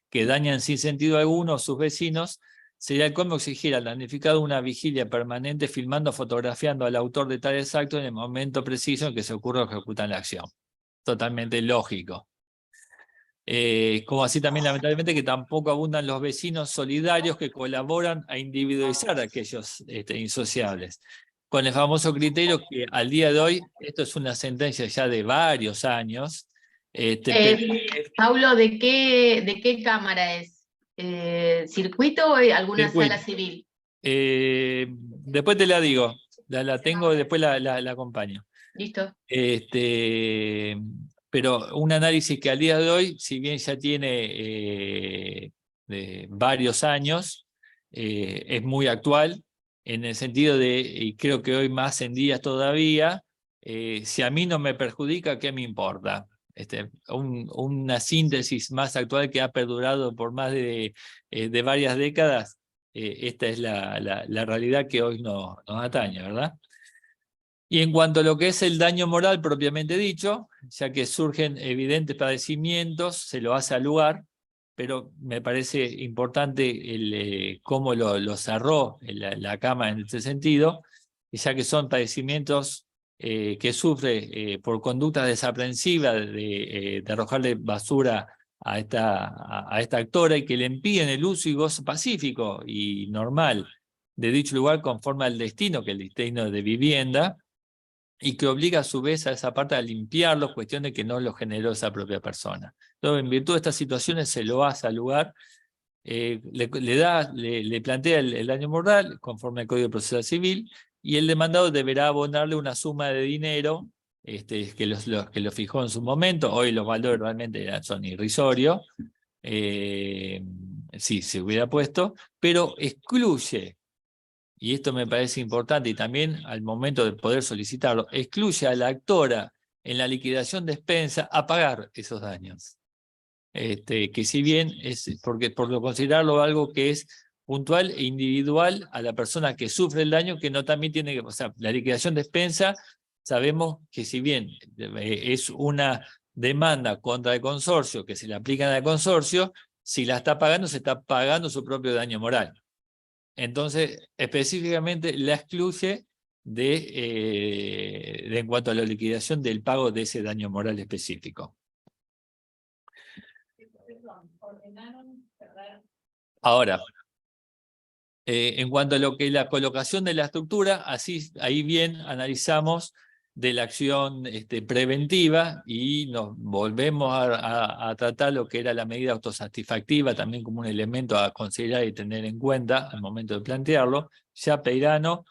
que dañan sin sentido alguno a sus vecinos. Sería el colmo exigir al damnificado una vigilia permanente filmando, fotografiando al autor de tales actos en el momento preciso en que se ocurre o ejecutan la acción. Totalmente lógico. Como así también lamentablemente que tampoco abundan los vecinos solidarios que colaboran a individualizar a aquellos insociables. Con el famoso criterio que al día de hoy, esto es una sentencia ya de varios años. Paulo, ¿de qué cámara es? ¿Circuito o alguna Circuito. sala civil? Después te la digo, la tengo, después la acompaño. Listo. Pero un análisis que al día de hoy, si bien ya tiene varios años, es muy actual, en el sentido de, y creo que hoy más en días todavía, si a mí no me perjudica, ¿qué me importa? Una síntesis más actual que ha perdurado por más de varias décadas, esta es la realidad que hoy nos atañe, ¿verdad? Y en cuanto a lo que es el daño moral propiamente dicho, ya que surgen evidentes padecimientos, se lo hace al lugar, pero me parece importante cómo lo cerró la Cámara en este sentido, ya que son padecimientos que sufre por conductas desaprensivas de arrojarle basura a esta actora y que le impiden el uso y gozo pacífico y normal de dicho lugar conforme al destino, que es el destino de vivienda, y que obliga a su vez a esa parte a limpiarlo, cuestión de que no lo generó esa propia persona. Entonces, en virtud de estas situaciones se lo hace al lugar, le plantea el daño moral conforme al Código Procesal Civil, y el demandado deberá abonarle una suma de dinero que lo fijó en su momento. Hoy los valores realmente son irrisorios, sí, se hubiera puesto, pero excluye, y esto me parece importante, y también al momento de poder solicitarlo, excluye a la actora en la liquidación de expensa a pagar esos daños. Que si bien es, porque por lo considerarlo algo que es puntual e individual a la persona que sufre el daño, que no también tiene que, o sea, la liquidación de expensa, sabemos que si bien es una demanda contra el consorcio, que se le aplican al consorcio, si la está pagando, se está pagando su propio daño moral. Entonces, específicamente la excluye en cuanto a la liquidación del pago de ese daño moral específico. Ahora, en cuanto a lo que es la colocación de la estructura, ahí bien analizamos de la acción preventiva y nos volvemos a tratar lo que era la medida autosatisfactiva también como un elemento a considerar y tener en cuenta al momento de plantearlo. Ya Peirano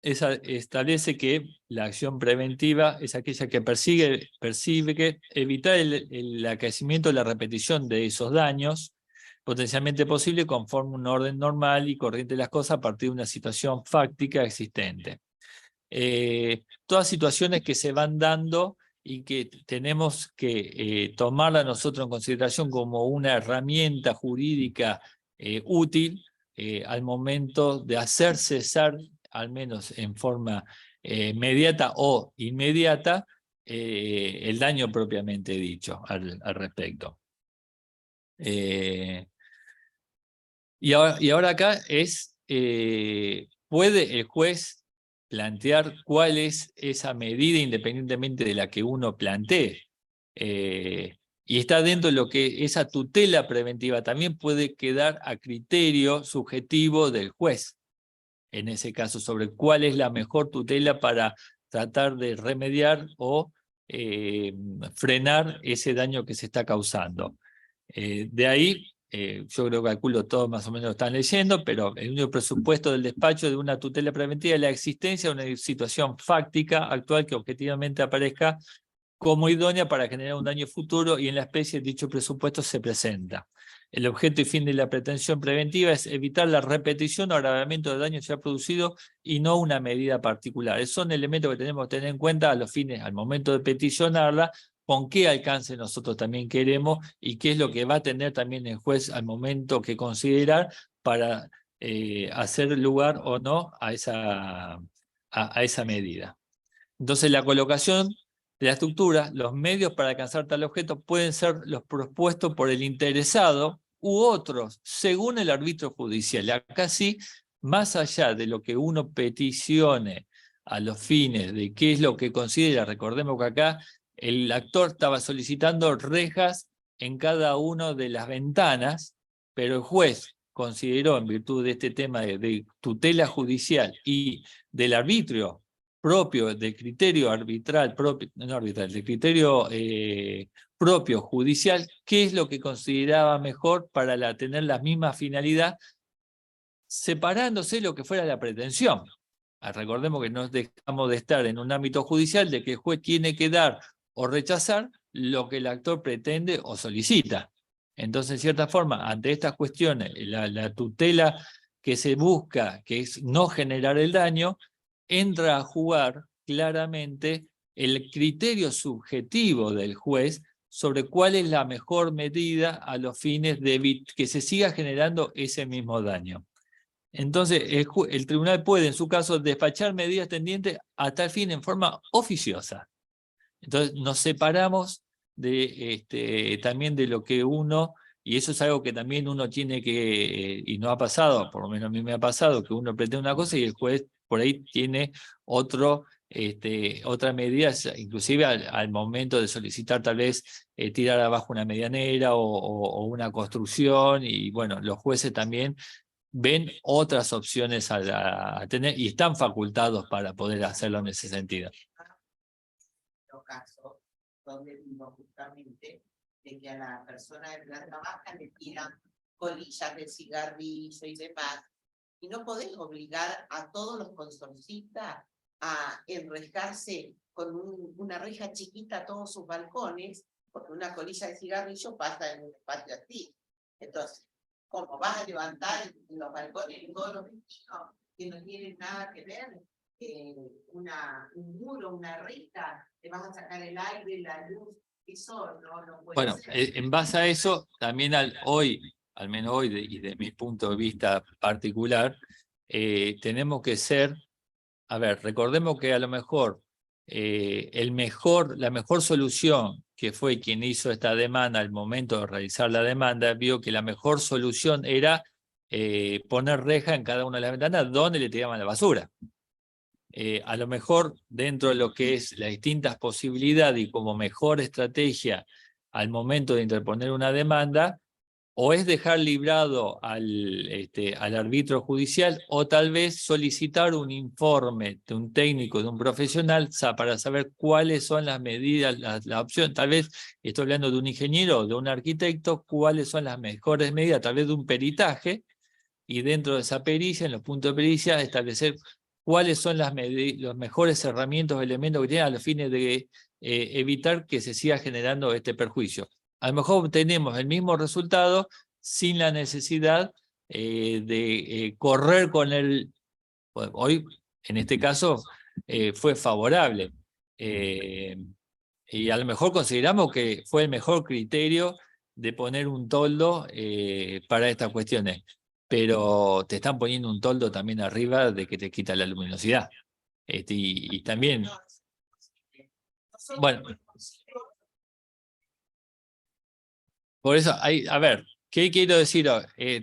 establece que la acción preventiva es aquella que persigue evitar el acaecimiento de la repetición de esos daños potencialmente posible conforme un orden normal y corriente de las cosas a partir de una situación fáctica existente. Todas situaciones que se van dando y que tenemos que tomarla nosotros en consideración como una herramienta jurídica útil al momento de hacer cesar, al menos en forma mediata o inmediata, el daño propiamente dicho al respecto. Y ahora acá es, ¿puede el juez plantear cuál es esa medida independientemente de la que uno plantee? Y está dentro de lo que esa tutela preventiva también puede quedar a criterio subjetivo del juez, en ese caso, sobre cuál es la mejor tutela para tratar de remediar o frenar ese daño que se está causando. De ahí, yo creo que calculo todo más o menos lo están leyendo, pero el único presupuesto del despacho de una tutela preventiva es la existencia de una situación fáctica actual que objetivamente aparezca como idónea para generar un daño futuro y en la especie dicho presupuesto se presenta. El objeto y fin de la pretensión preventiva es evitar la repetición o agravamiento de daño ya producido y no una medida particular. Esos son elementos que tenemos que tener en cuenta a los fines, al momento de peticionarla, con qué alcance nosotros también queremos y qué es lo que va a tener también el juez al momento que considerar para hacer lugar o no a a esa medida. Entonces la colocación de la estructura, los medios para alcanzar tal objeto pueden ser los propuestos por el interesado u otros, según el árbitro judicial. Acá sí, más allá de lo que uno peticione a los fines de qué es lo que considera, recordemos que acá el actor estaba solicitando rejas en cada una de las ventanas, pero el juez consideró, en virtud de este tema de tutela judicial y del arbitrio propio, del criterio arbitral, propio, no arbitral, del criterio propio judicial, qué es lo que consideraba mejor para tener la misma finalidad, separándose lo que fuera la pretensión. Recordemos que no dejamos de estar en un ámbito judicial de que el juez tiene que dar o rechazar lo que el actor pretende o solicita. Entonces, en cierta forma, ante estas cuestiones, la tutela que se busca, que es no generar el daño, entra a jugar claramente el criterio subjetivo del juez sobre cuál es la mejor medida a los fines de que se siga generando ese mismo daño. Entonces, el tribunal puede, en su caso, despachar medidas tendientes a tal fin en forma oficiosa. Entonces, nos separamos también de lo que uno, y eso es algo que también uno tiene que, y no ha pasado, por lo menos a mí me ha pasado, que uno pretende una cosa y el juez por ahí tiene otra medida, inclusive al momento de solicitar tal vez tirar abajo una medianera o una construcción, y bueno, los jueces también ven otras opciones a tener y están facultados para poder hacerlo en ese sentido. Los casos donde vimos justamente de que a la persona de planta baja le tiran colillas de cigarrillo y demás, y no podés obligar a todos los consorcistas a enrejarse con una reja chiquita a todos sus balcones, porque una colilla de cigarrillo pasa en un espacio así. Entonces, ¿cómo vas a levantar los balcones todos los vecinos que no tienen nada que ver? Un muro, una reja, te vas a sacar el aire, la luz, eso no puede bueno, ser. en base a eso, también hoy, al menos hoy, y de mi punto de vista particular, tenemos que ser, a ver, recordemos que a lo mejor la mejor solución, que fue quien hizo esta demanda al momento de realizar la demanda, vio que la mejor solución era poner reja en cada una de las ventanas donde le tiraban la basura. A lo mejor dentro de lo que es las distintas posibilidades y como mejor estrategia al momento de interponer una demanda, o es dejar librado al árbitro judicial, o tal vez solicitar un informe de un técnico, de un profesional, para saber cuáles son las medidas, la opción. Tal vez estoy hablando de un ingeniero o de un arquitecto, cuáles son las mejores medidas, tal vez de un peritaje, y dentro de esa pericia, en los puntos de pericia, establecer cuáles son los mejores herramientas o elementos que tienen a los fines de evitar que se siga generando este perjuicio. A lo mejor obtenemos el mismo resultado sin la necesidad de correr con el... Bueno, hoy, en este caso, fue favorable. Y a lo mejor consideramos que fue el mejor criterio de poner un toldo para estas cuestiones. Pero te están poniendo un toldo también arriba de que te quita la luminosidad. Y también... Bueno, por eso, a ver, ¿qué quiero decir?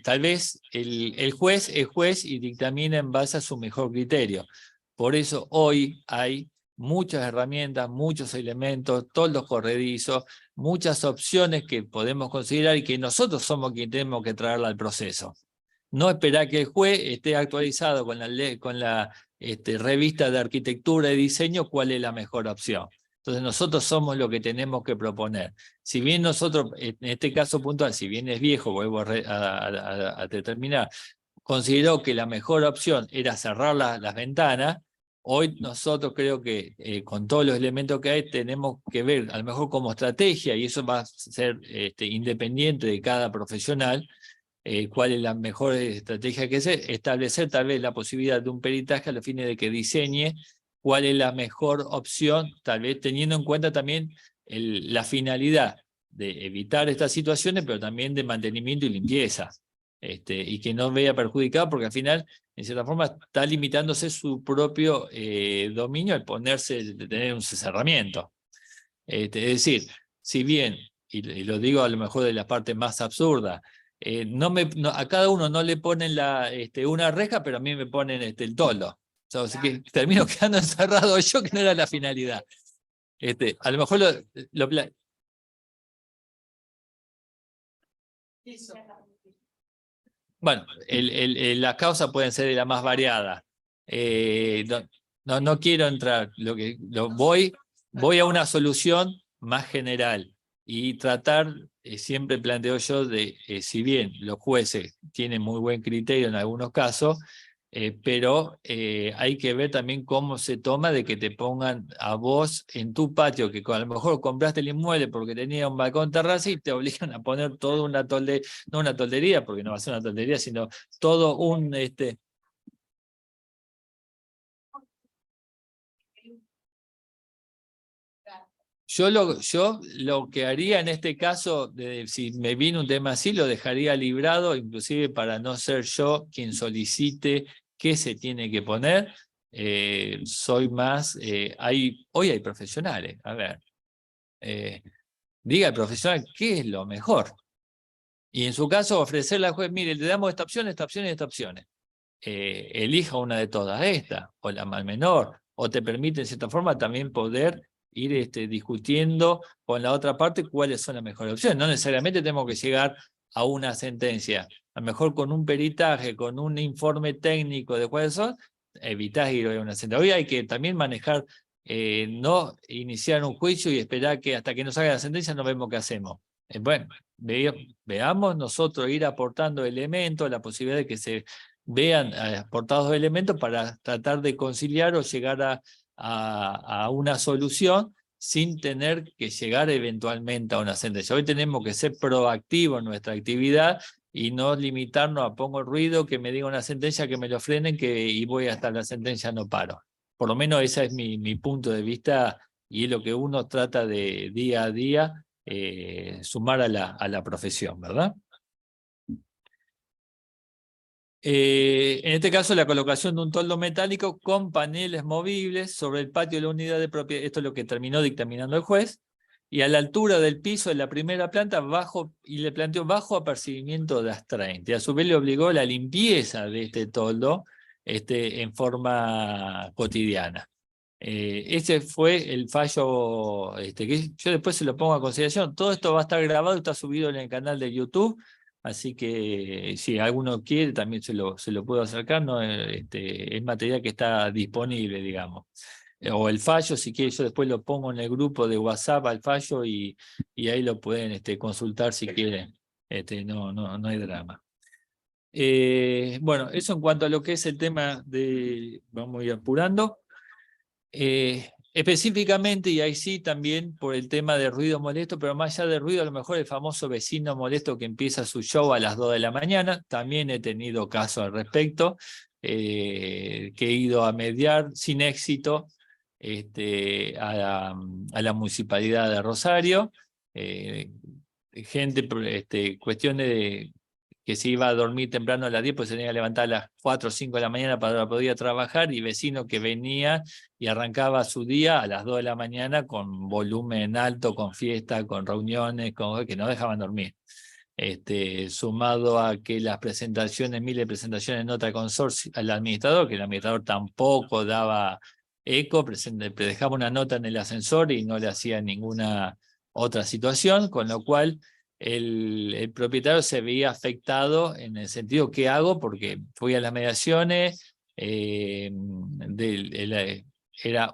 Tal vez el juez es juez y dictamina en base a su mejor criterio. Por eso hoy hay muchas herramientas, muchos elementos, toldos corredizos, muchas opciones que podemos considerar y que nosotros somos quienes tenemos que traerla al proceso. No esperar que el juez esté actualizado con la revista de arquitectura y diseño cuál es la mejor opción. Entonces nosotros somos lo que tenemos que proponer. Si bien nosotros, en este caso puntual, si bien es viejo, vuelvo a determinar, consideró que la mejor opción era cerrar las ventanas, hoy nosotros creo que con todos los elementos que hay tenemos que ver, a lo mejor como estrategia, y eso va a ser independiente de cada profesional, cuál es la mejor estrategia que es establecer tal vez la posibilidad de un peritaje a los fines de que diseñe cuál es la mejor opción, tal vez teniendo en cuenta también la finalidad de evitar estas situaciones, pero también de mantenimiento y limpieza. y que no vea perjudicado, porque al final, en cierta forma, está limitándose su propio dominio al ponerse, de tener un cerramiento. Es decir, si bien, y lo digo a lo mejor de la parte más absurda, a cada uno no le ponen una reja, pero a mí me ponen el toldo. O sea, así que termino quedando encerrado yo, que no era la finalidad. A lo mejor Eso. bueno, las causas pueden ser de la más variada. No quiero entrar, voy a una solución más general y tratar, siempre planteo yo, si bien los jueces tienen muy buen criterio en algunos casos, pero hay que ver también cómo se toma de que te pongan a vos en tu patio, que a lo mejor compraste el inmueble porque tenía un balcón terraza y te obligan a poner toda una no una toldería, porque no va a ser una toldería, sino todo un... Yo lo que haría en este caso, si me viene un tema así, lo dejaría librado, inclusive para no ser yo quien solicite qué se tiene que poner. Soy más, hoy hay profesionales, a ver, diga al profesional qué es lo mejor. Y en su caso ofrecerle al juez, mire, le damos esta opción, esta opción y esta opción. Elija una de todas estas, o la más menor, o te permite en cierta forma también poder ir discutiendo con la otra parte cuáles son las mejores opciones. No necesariamente tenemos que llegar a una sentencia. A lo mejor con un peritaje, con un informe técnico de cuáles son, evitás ir a una sentencia. Hoy hay que también manejar, no iniciar un juicio y esperar que hasta que nos salga la sentencia no vemos qué hacemos. Bueno, veamos nosotros ir aportando elementos, la posibilidad de que se vean aportados elementos para tratar de conciliar o llegar a una solución sin tener que llegar eventualmente a una sentencia. Hoy tenemos que ser proactivos en nuestra actividad y no limitarnos a pongo ruido, que me diga una sentencia, que me lo frenen y voy hasta la sentencia no paro. Por lo menos ese es mi punto de vista y es lo que uno trata de día a día sumar a la profesión, ¿verdad? En este caso, la colocación de un toldo metálico con paneles movibles sobre el patio de la unidad de propiedad. Esto es lo que terminó dictaminando el juez. Y a la altura del piso de la primera planta, y le planteó bajo apercibimiento de astraente. A su vez le obligó la limpieza de este toldo en forma cotidiana. Ese fue el fallo que yo después se lo pongo a consideración. Todo esto va a estar grabado, está subido en el canal de YouTube. Así que si alguno quiere también se lo puedo acercar, ¿no? Es material que está disponible, digamos. O el fallo, si quiere, yo después lo pongo en el grupo de WhatsApp al fallo y ahí lo pueden consultar si quieren. No hay drama. Bueno, eso en cuanto a lo que es el tema vamos a ir apurando. Específicamente, y ahí sí también por el tema de ruido molesto, pero más allá de ruido, a lo mejor el famoso vecino molesto que empieza su show a las 2 de la mañana, también he tenido casos al respecto, que he ido a mediar sin éxito a la municipalidad de Rosario, cuestiones de que se iba a dormir temprano a las 10, pues se tenía que levantar a las 4 o 5 de la mañana para poder trabajar, y vecino que venía y arrancaba su día a las 2 de la mañana con volumen alto, con fiesta, con reuniones, que no dejaban dormir. Sumado a que las presentaciones, miles de presentaciones en nota consorcio al administrador, que el administrador tampoco daba eco, dejaba una nota en el ascensor y no le hacía ninguna otra situación, con lo cual el propietario se veía afectado en el sentido, ¿qué hago? Porque fui a las mediaciones, era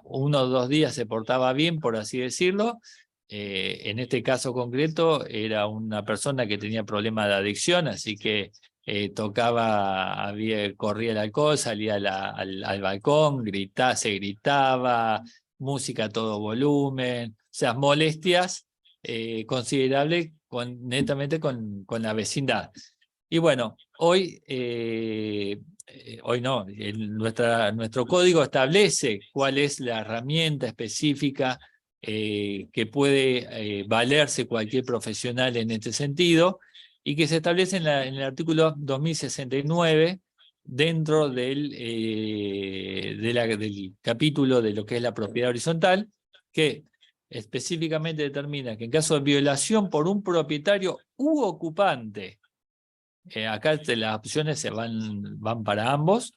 1 o 2 días se portaba bien, por así decirlo. En este caso concreto era una persona que tenía problemas de adicción, así que corría el alcohol, salía al balcón, se gritaba, música a todo volumen, o sea, molestias considerables netamente con la vecindad. Y bueno, hoy no, nuestro código establece cuál es la herramienta específica que puede valerse cualquier profesional en este sentido, y que se establece en el artículo 2069 dentro del capítulo de lo que es la propiedad horizontal, que específicamente determina que en caso de violación por un propietario u ocupante, acá las opciones van para ambos,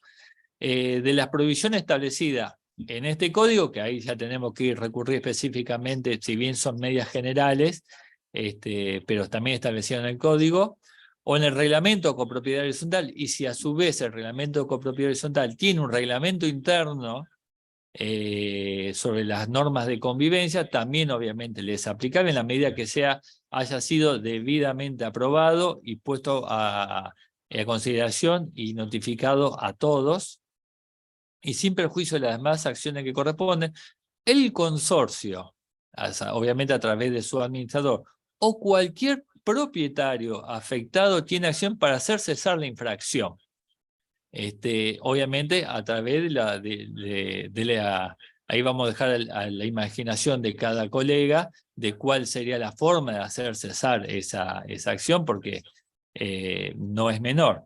de las prohibiciones establecidas en este código, que ahí ya tenemos que recurrir específicamente, si bien son medidas generales, pero también establecidas en el código, o en el reglamento de copropiedad horizontal, y si a su vez el reglamento de copropiedad horizontal tiene un reglamento interno sobre las normas de convivencia, también obviamente les es aplicable en la medida que haya sido debidamente aprobado y puesto a consideración y notificado a todos, y sin perjuicio de las demás acciones que corresponden, el consorcio, obviamente a través de su administrador, o cualquier propietario afectado tiene acción para hacer cesar la infracción. Obviamente a través ahí vamos a dejar a la imaginación de cada colega de cuál sería la forma de hacer cesar esa acción, porque no es menor.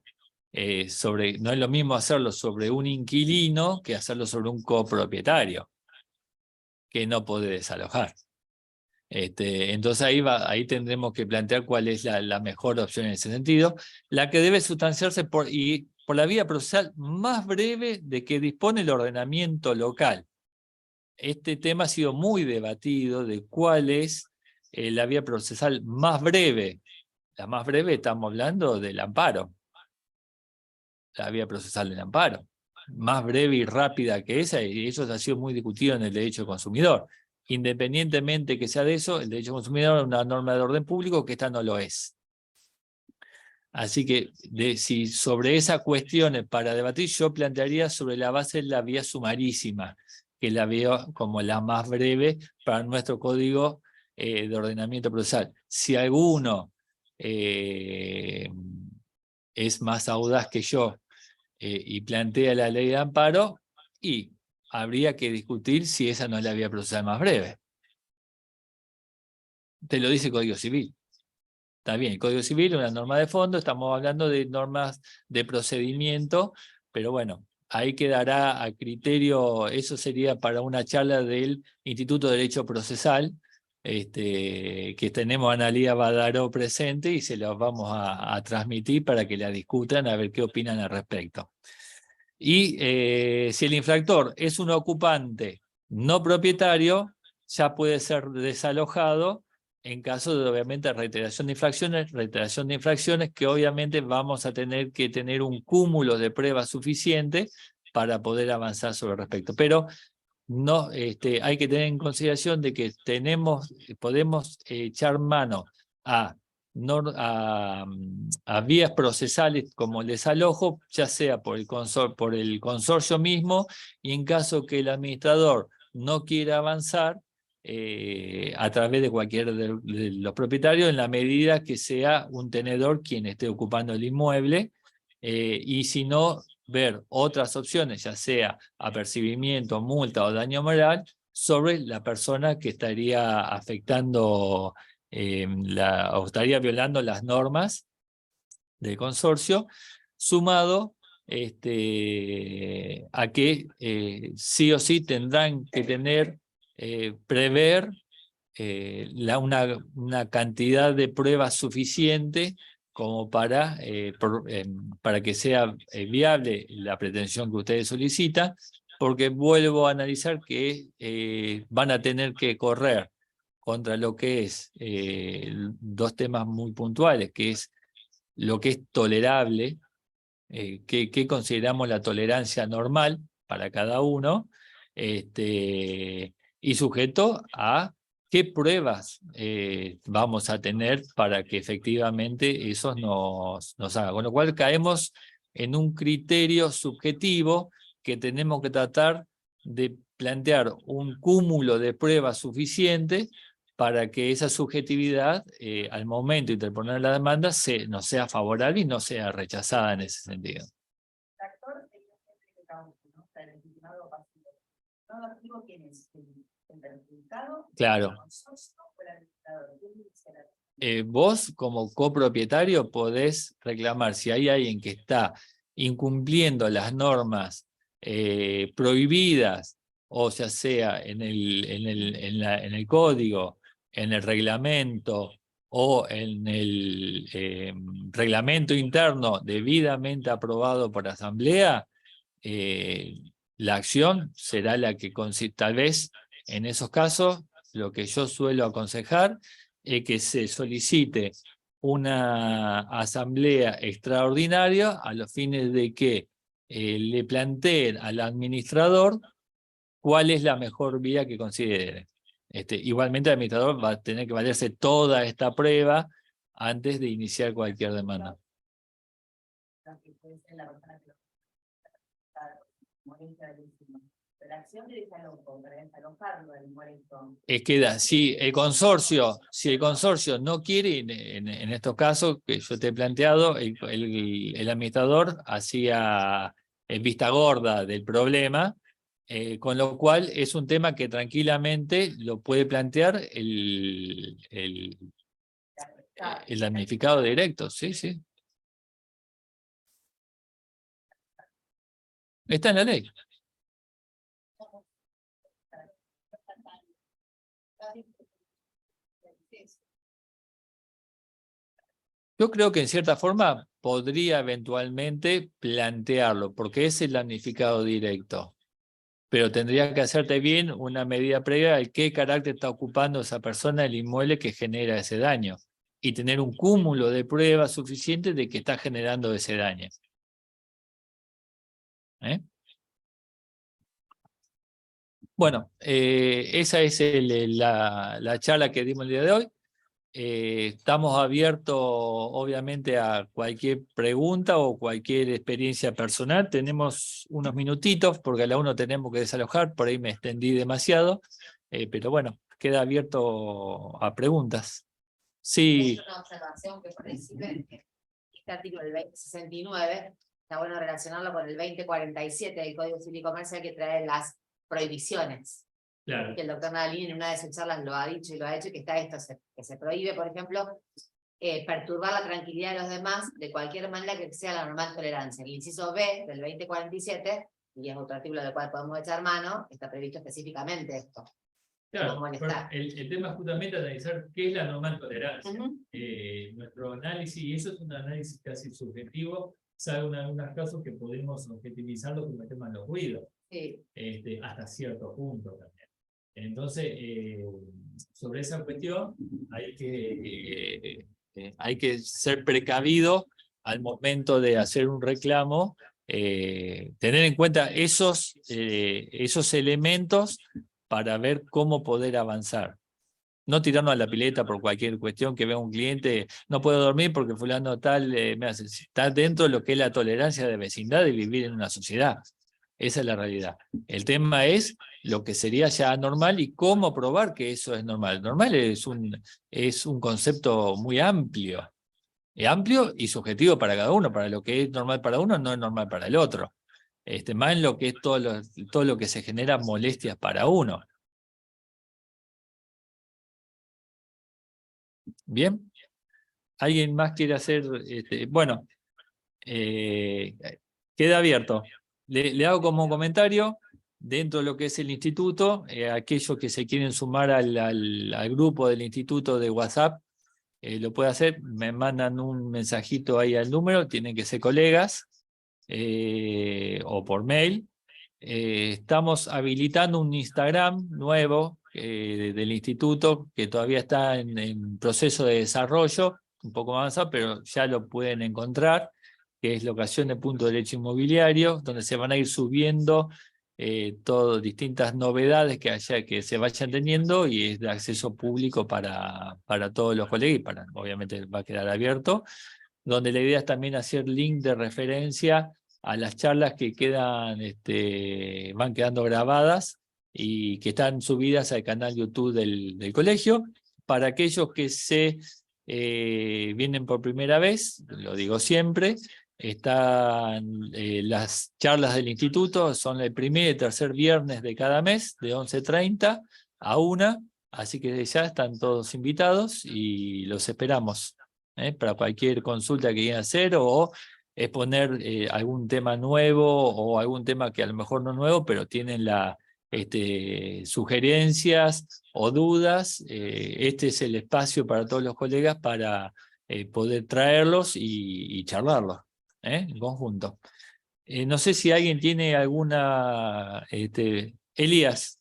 No es lo mismo hacerlo sobre un inquilino que hacerlo sobre un copropietario, que no puede desalojar. Entonces ahí tendremos que plantear cuál es la mejor opción en ese sentido, la que debe sustanciarse por la vía procesal más breve de que dispone el ordenamiento local. Este tema ha sido muy debatido de cuál es la vía procesal más breve. La más breve estamos hablando del amparo. La vía procesal del amparo. Más breve y rápida que esa, y eso ha sido muy discutido en el derecho consumidor. Independientemente que sea de eso, el derecho consumidor es una norma de orden público que esta no lo es. Así que si sobre esas cuestiones para debatir, yo plantearía sobre la base de la vía sumarísima, que la veo como la más breve para nuestro código de ordenamiento procesal. Si alguno es más audaz que yo y plantea la ley de amparo, y habría que discutir si esa no es la vía procesal más breve. Te lo dice el Código Civil. Está bien, el Código Civil es una norma de fondo, estamos hablando de normas de procedimiento, pero bueno, ahí quedará a criterio, eso sería para una charla del Instituto de Derecho Procesal, que tenemos a Analía Badaró presente y se los vamos a transmitir para que la discutan, a ver qué opinan al respecto. Y si el infractor es un ocupante no propietario, ya puede ser desalojado en caso de, obviamente, reiteración de infracciones que obviamente vamos a tener que tener un cúmulo de pruebas suficiente para poder avanzar sobre el respecto. Pero no, hay que tener en consideración de que podemos echar mano a vías procesales como el desalojo, ya sea por el consorcio mismo, y en caso que el administrador no quiera avanzar, a través de cualquiera de los propietarios, en la medida que sea un tenedor quien esté ocupando el inmueble, y si no, ver otras opciones, ya sea apercibimiento, multa o daño moral, sobre la persona que estaría afectando o estaría violando las normas del consorcio, sumado a que sí o sí tendrán que prever una cantidad de pruebas suficiente como para que sea viable la pretensión que ustedes solicitan, porque vuelvo a analizar que van a tener que correr contra lo que es dos temas muy puntuales, que es lo que es tolerable, qué consideramos la tolerancia normal para cada uno, y sujeto a qué pruebas vamos a tener para que efectivamente eso nos haga. Con lo cual caemos en un criterio subjetivo que tenemos que tratar de plantear un cúmulo de pruebas suficientes para que esa subjetividad, al momento de interponer la demanda, nos sea favorable y no sea rechazada en ese sentido. El actor es el causa, ¿no? O sea, el legitimado pasivo. No activo, ¿quién es? El perjudicado, Claro. el consorcio o el administrador. vos como copropietario podés reclamar si hay alguien que está incumpliendo las normas prohibidas, o ya sea en el código, en el reglamento o en el reglamento interno debidamente aprobado por asamblea, la acción será la que tal vez en esos casos lo que yo suelo aconsejar es que se solicite una asamblea extraordinaria a los fines de que le planteen al administrador cuál es la mejor vía que considere. Igualmente el administrador va a tener que valerse toda esta prueba antes de iniciar cualquier demanda. Es que si el consorcio no quiere, en estos casos que yo te he planteado, el administrador hacía vista gorda del problema, con lo cual es un tema que tranquilamente lo puede plantear el damnificado directo, sí, sí. Está en la ley. Yo creo que en cierta forma podría eventualmente plantearlo, porque es el damnificado directo. Pero tendría que hacerte bien una medida previa de qué carácter está ocupando esa persona el inmueble que genera ese daño. Y tener un cúmulo de pruebas suficientes de que está generando ese daño. Bueno, esa es la charla que dimos el día de hoy. Estamos abiertos, obviamente, a cualquier pregunta o cualquier experiencia personal. Tenemos unos minutitos, porque a la 1 tenemos que desalojar, por ahí me extendí demasiado, pero bueno, queda abierto a preguntas. Sí. Una observación que participe en este artículo del 2069, está bueno relacionarlo con el 2047 del Código Civil y Comercial, que trae las prohibiciones. Claro. Que el doctor Nadalini en una de sus charlas lo ha dicho y lo ha hecho, que está esto, que se prohíbe, por ejemplo, perturbar la tranquilidad de los demás de cualquier manera que exceda la normal tolerancia. El inciso B del 2047, y es otro artículo del cual podemos echar mano, está previsto específicamente esto. Claro, el tema es justamente analizar qué es la normal tolerancia. Nuestro análisis, y eso es un análisis casi subjetivo, salvo en algunos casos que podemos objetivizarlo como el tema de los ruidos, sí. Hasta cierto punto también. Entonces, sobre esa cuestión hay que ser precavido al momento de hacer un reclamo, tener en cuenta esos elementos para ver cómo poder avanzar. No tirarnos a la pileta por cualquier cuestión que vea un cliente, no puedo dormir porque fulano tal me hace. Está dentro de lo que es la tolerancia de vecindad y vivir en una sociedad. Esa es la realidad. El tema es lo que sería ya normal y cómo probar que eso es normal. Normal es un concepto muy amplio. Amplio y subjetivo para cada uno. Para lo que es normal para uno no es normal para el otro. Más en lo que es todo lo que se genera molestias para uno. ¿Bien? ¿Alguien más quiere hacer? Bueno, queda abierto. Le hago como un comentario, dentro de lo que es el instituto, aquellos que se quieren sumar al grupo del instituto de WhatsApp, lo puede hacer, me mandan un mensajito ahí al número, tienen que ser colegas, o por mail. Estamos habilitando un Instagram nuevo del instituto, que todavía está en proceso de desarrollo, un poco más avanzado, pero ya lo pueden encontrar, que es Locación de Punto Derecho Inmobiliario, donde se van a ir subiendo distintas novedades que se vayan teniendo, y es de acceso público para todos los colegas, y obviamente va a quedar abierto, donde la idea es también hacer link de referencia a las charlas que van quedando grabadas y que están subidas al canal YouTube del colegio. Para aquellos que vienen por primera vez, lo digo siempre, están las charlas del instituto, son el primer y tercer viernes de cada mes, de 11:30 a 1, Así que ya están todos invitados y los esperamos para cualquier consulta que quieran hacer o exponer algún tema nuevo o algún tema que a lo mejor no es nuevo, pero tienen sugerencias o dudas. Este es el espacio para todos los colegas para poder traerlos y charlarlos en conjunto. No sé si alguien tiene alguna... Elías,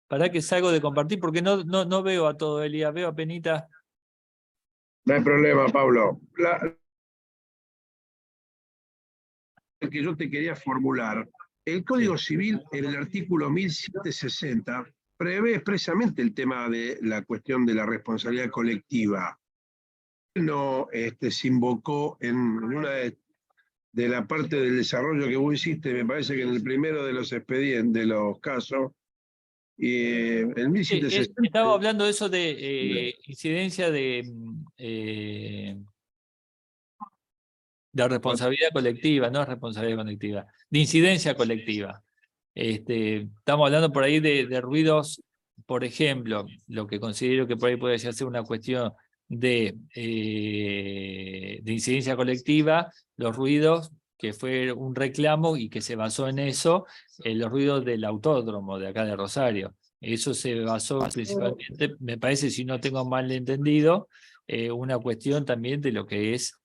para que salgo de compartir, porque no veo a todo, Elías, veo a Penita. No hay problema, Pablo. Que yo te quería formular. El Código Civil, en el artículo 1760, prevé expresamente el tema de la cuestión de la responsabilidad colectiva. No se invocó en una de la parte del desarrollo que vos hiciste, me parece que en el primero de los expedientes, de los casos, en 1760... Estaba hablando de eso de incidencia de responsabilidad colectiva, no responsabilidad colectiva, de incidencia colectiva. Estamos hablando por ahí de ruidos, por ejemplo, lo que considero que por ahí puede ser una cuestión de incidencia colectiva, los ruidos que fue un reclamo y que se basó en eso, los ruidos del autódromo de acá de Rosario. Eso se basó principalmente, me parece, si no tengo mal entendido, una cuestión también de lo que es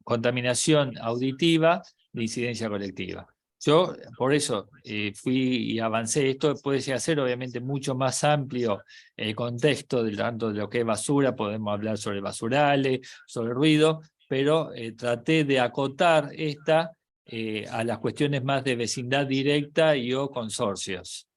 contaminación auditiva de incidencia colectiva. Yo, por eso, fui y avancé. Esto puede llegar a ser, obviamente, mucho más amplio el contexto de tanto de lo que es basura, podemos hablar sobre basurales, sobre ruido, pero traté de acotar esta a las cuestiones más de vecindad directa y o consorcios.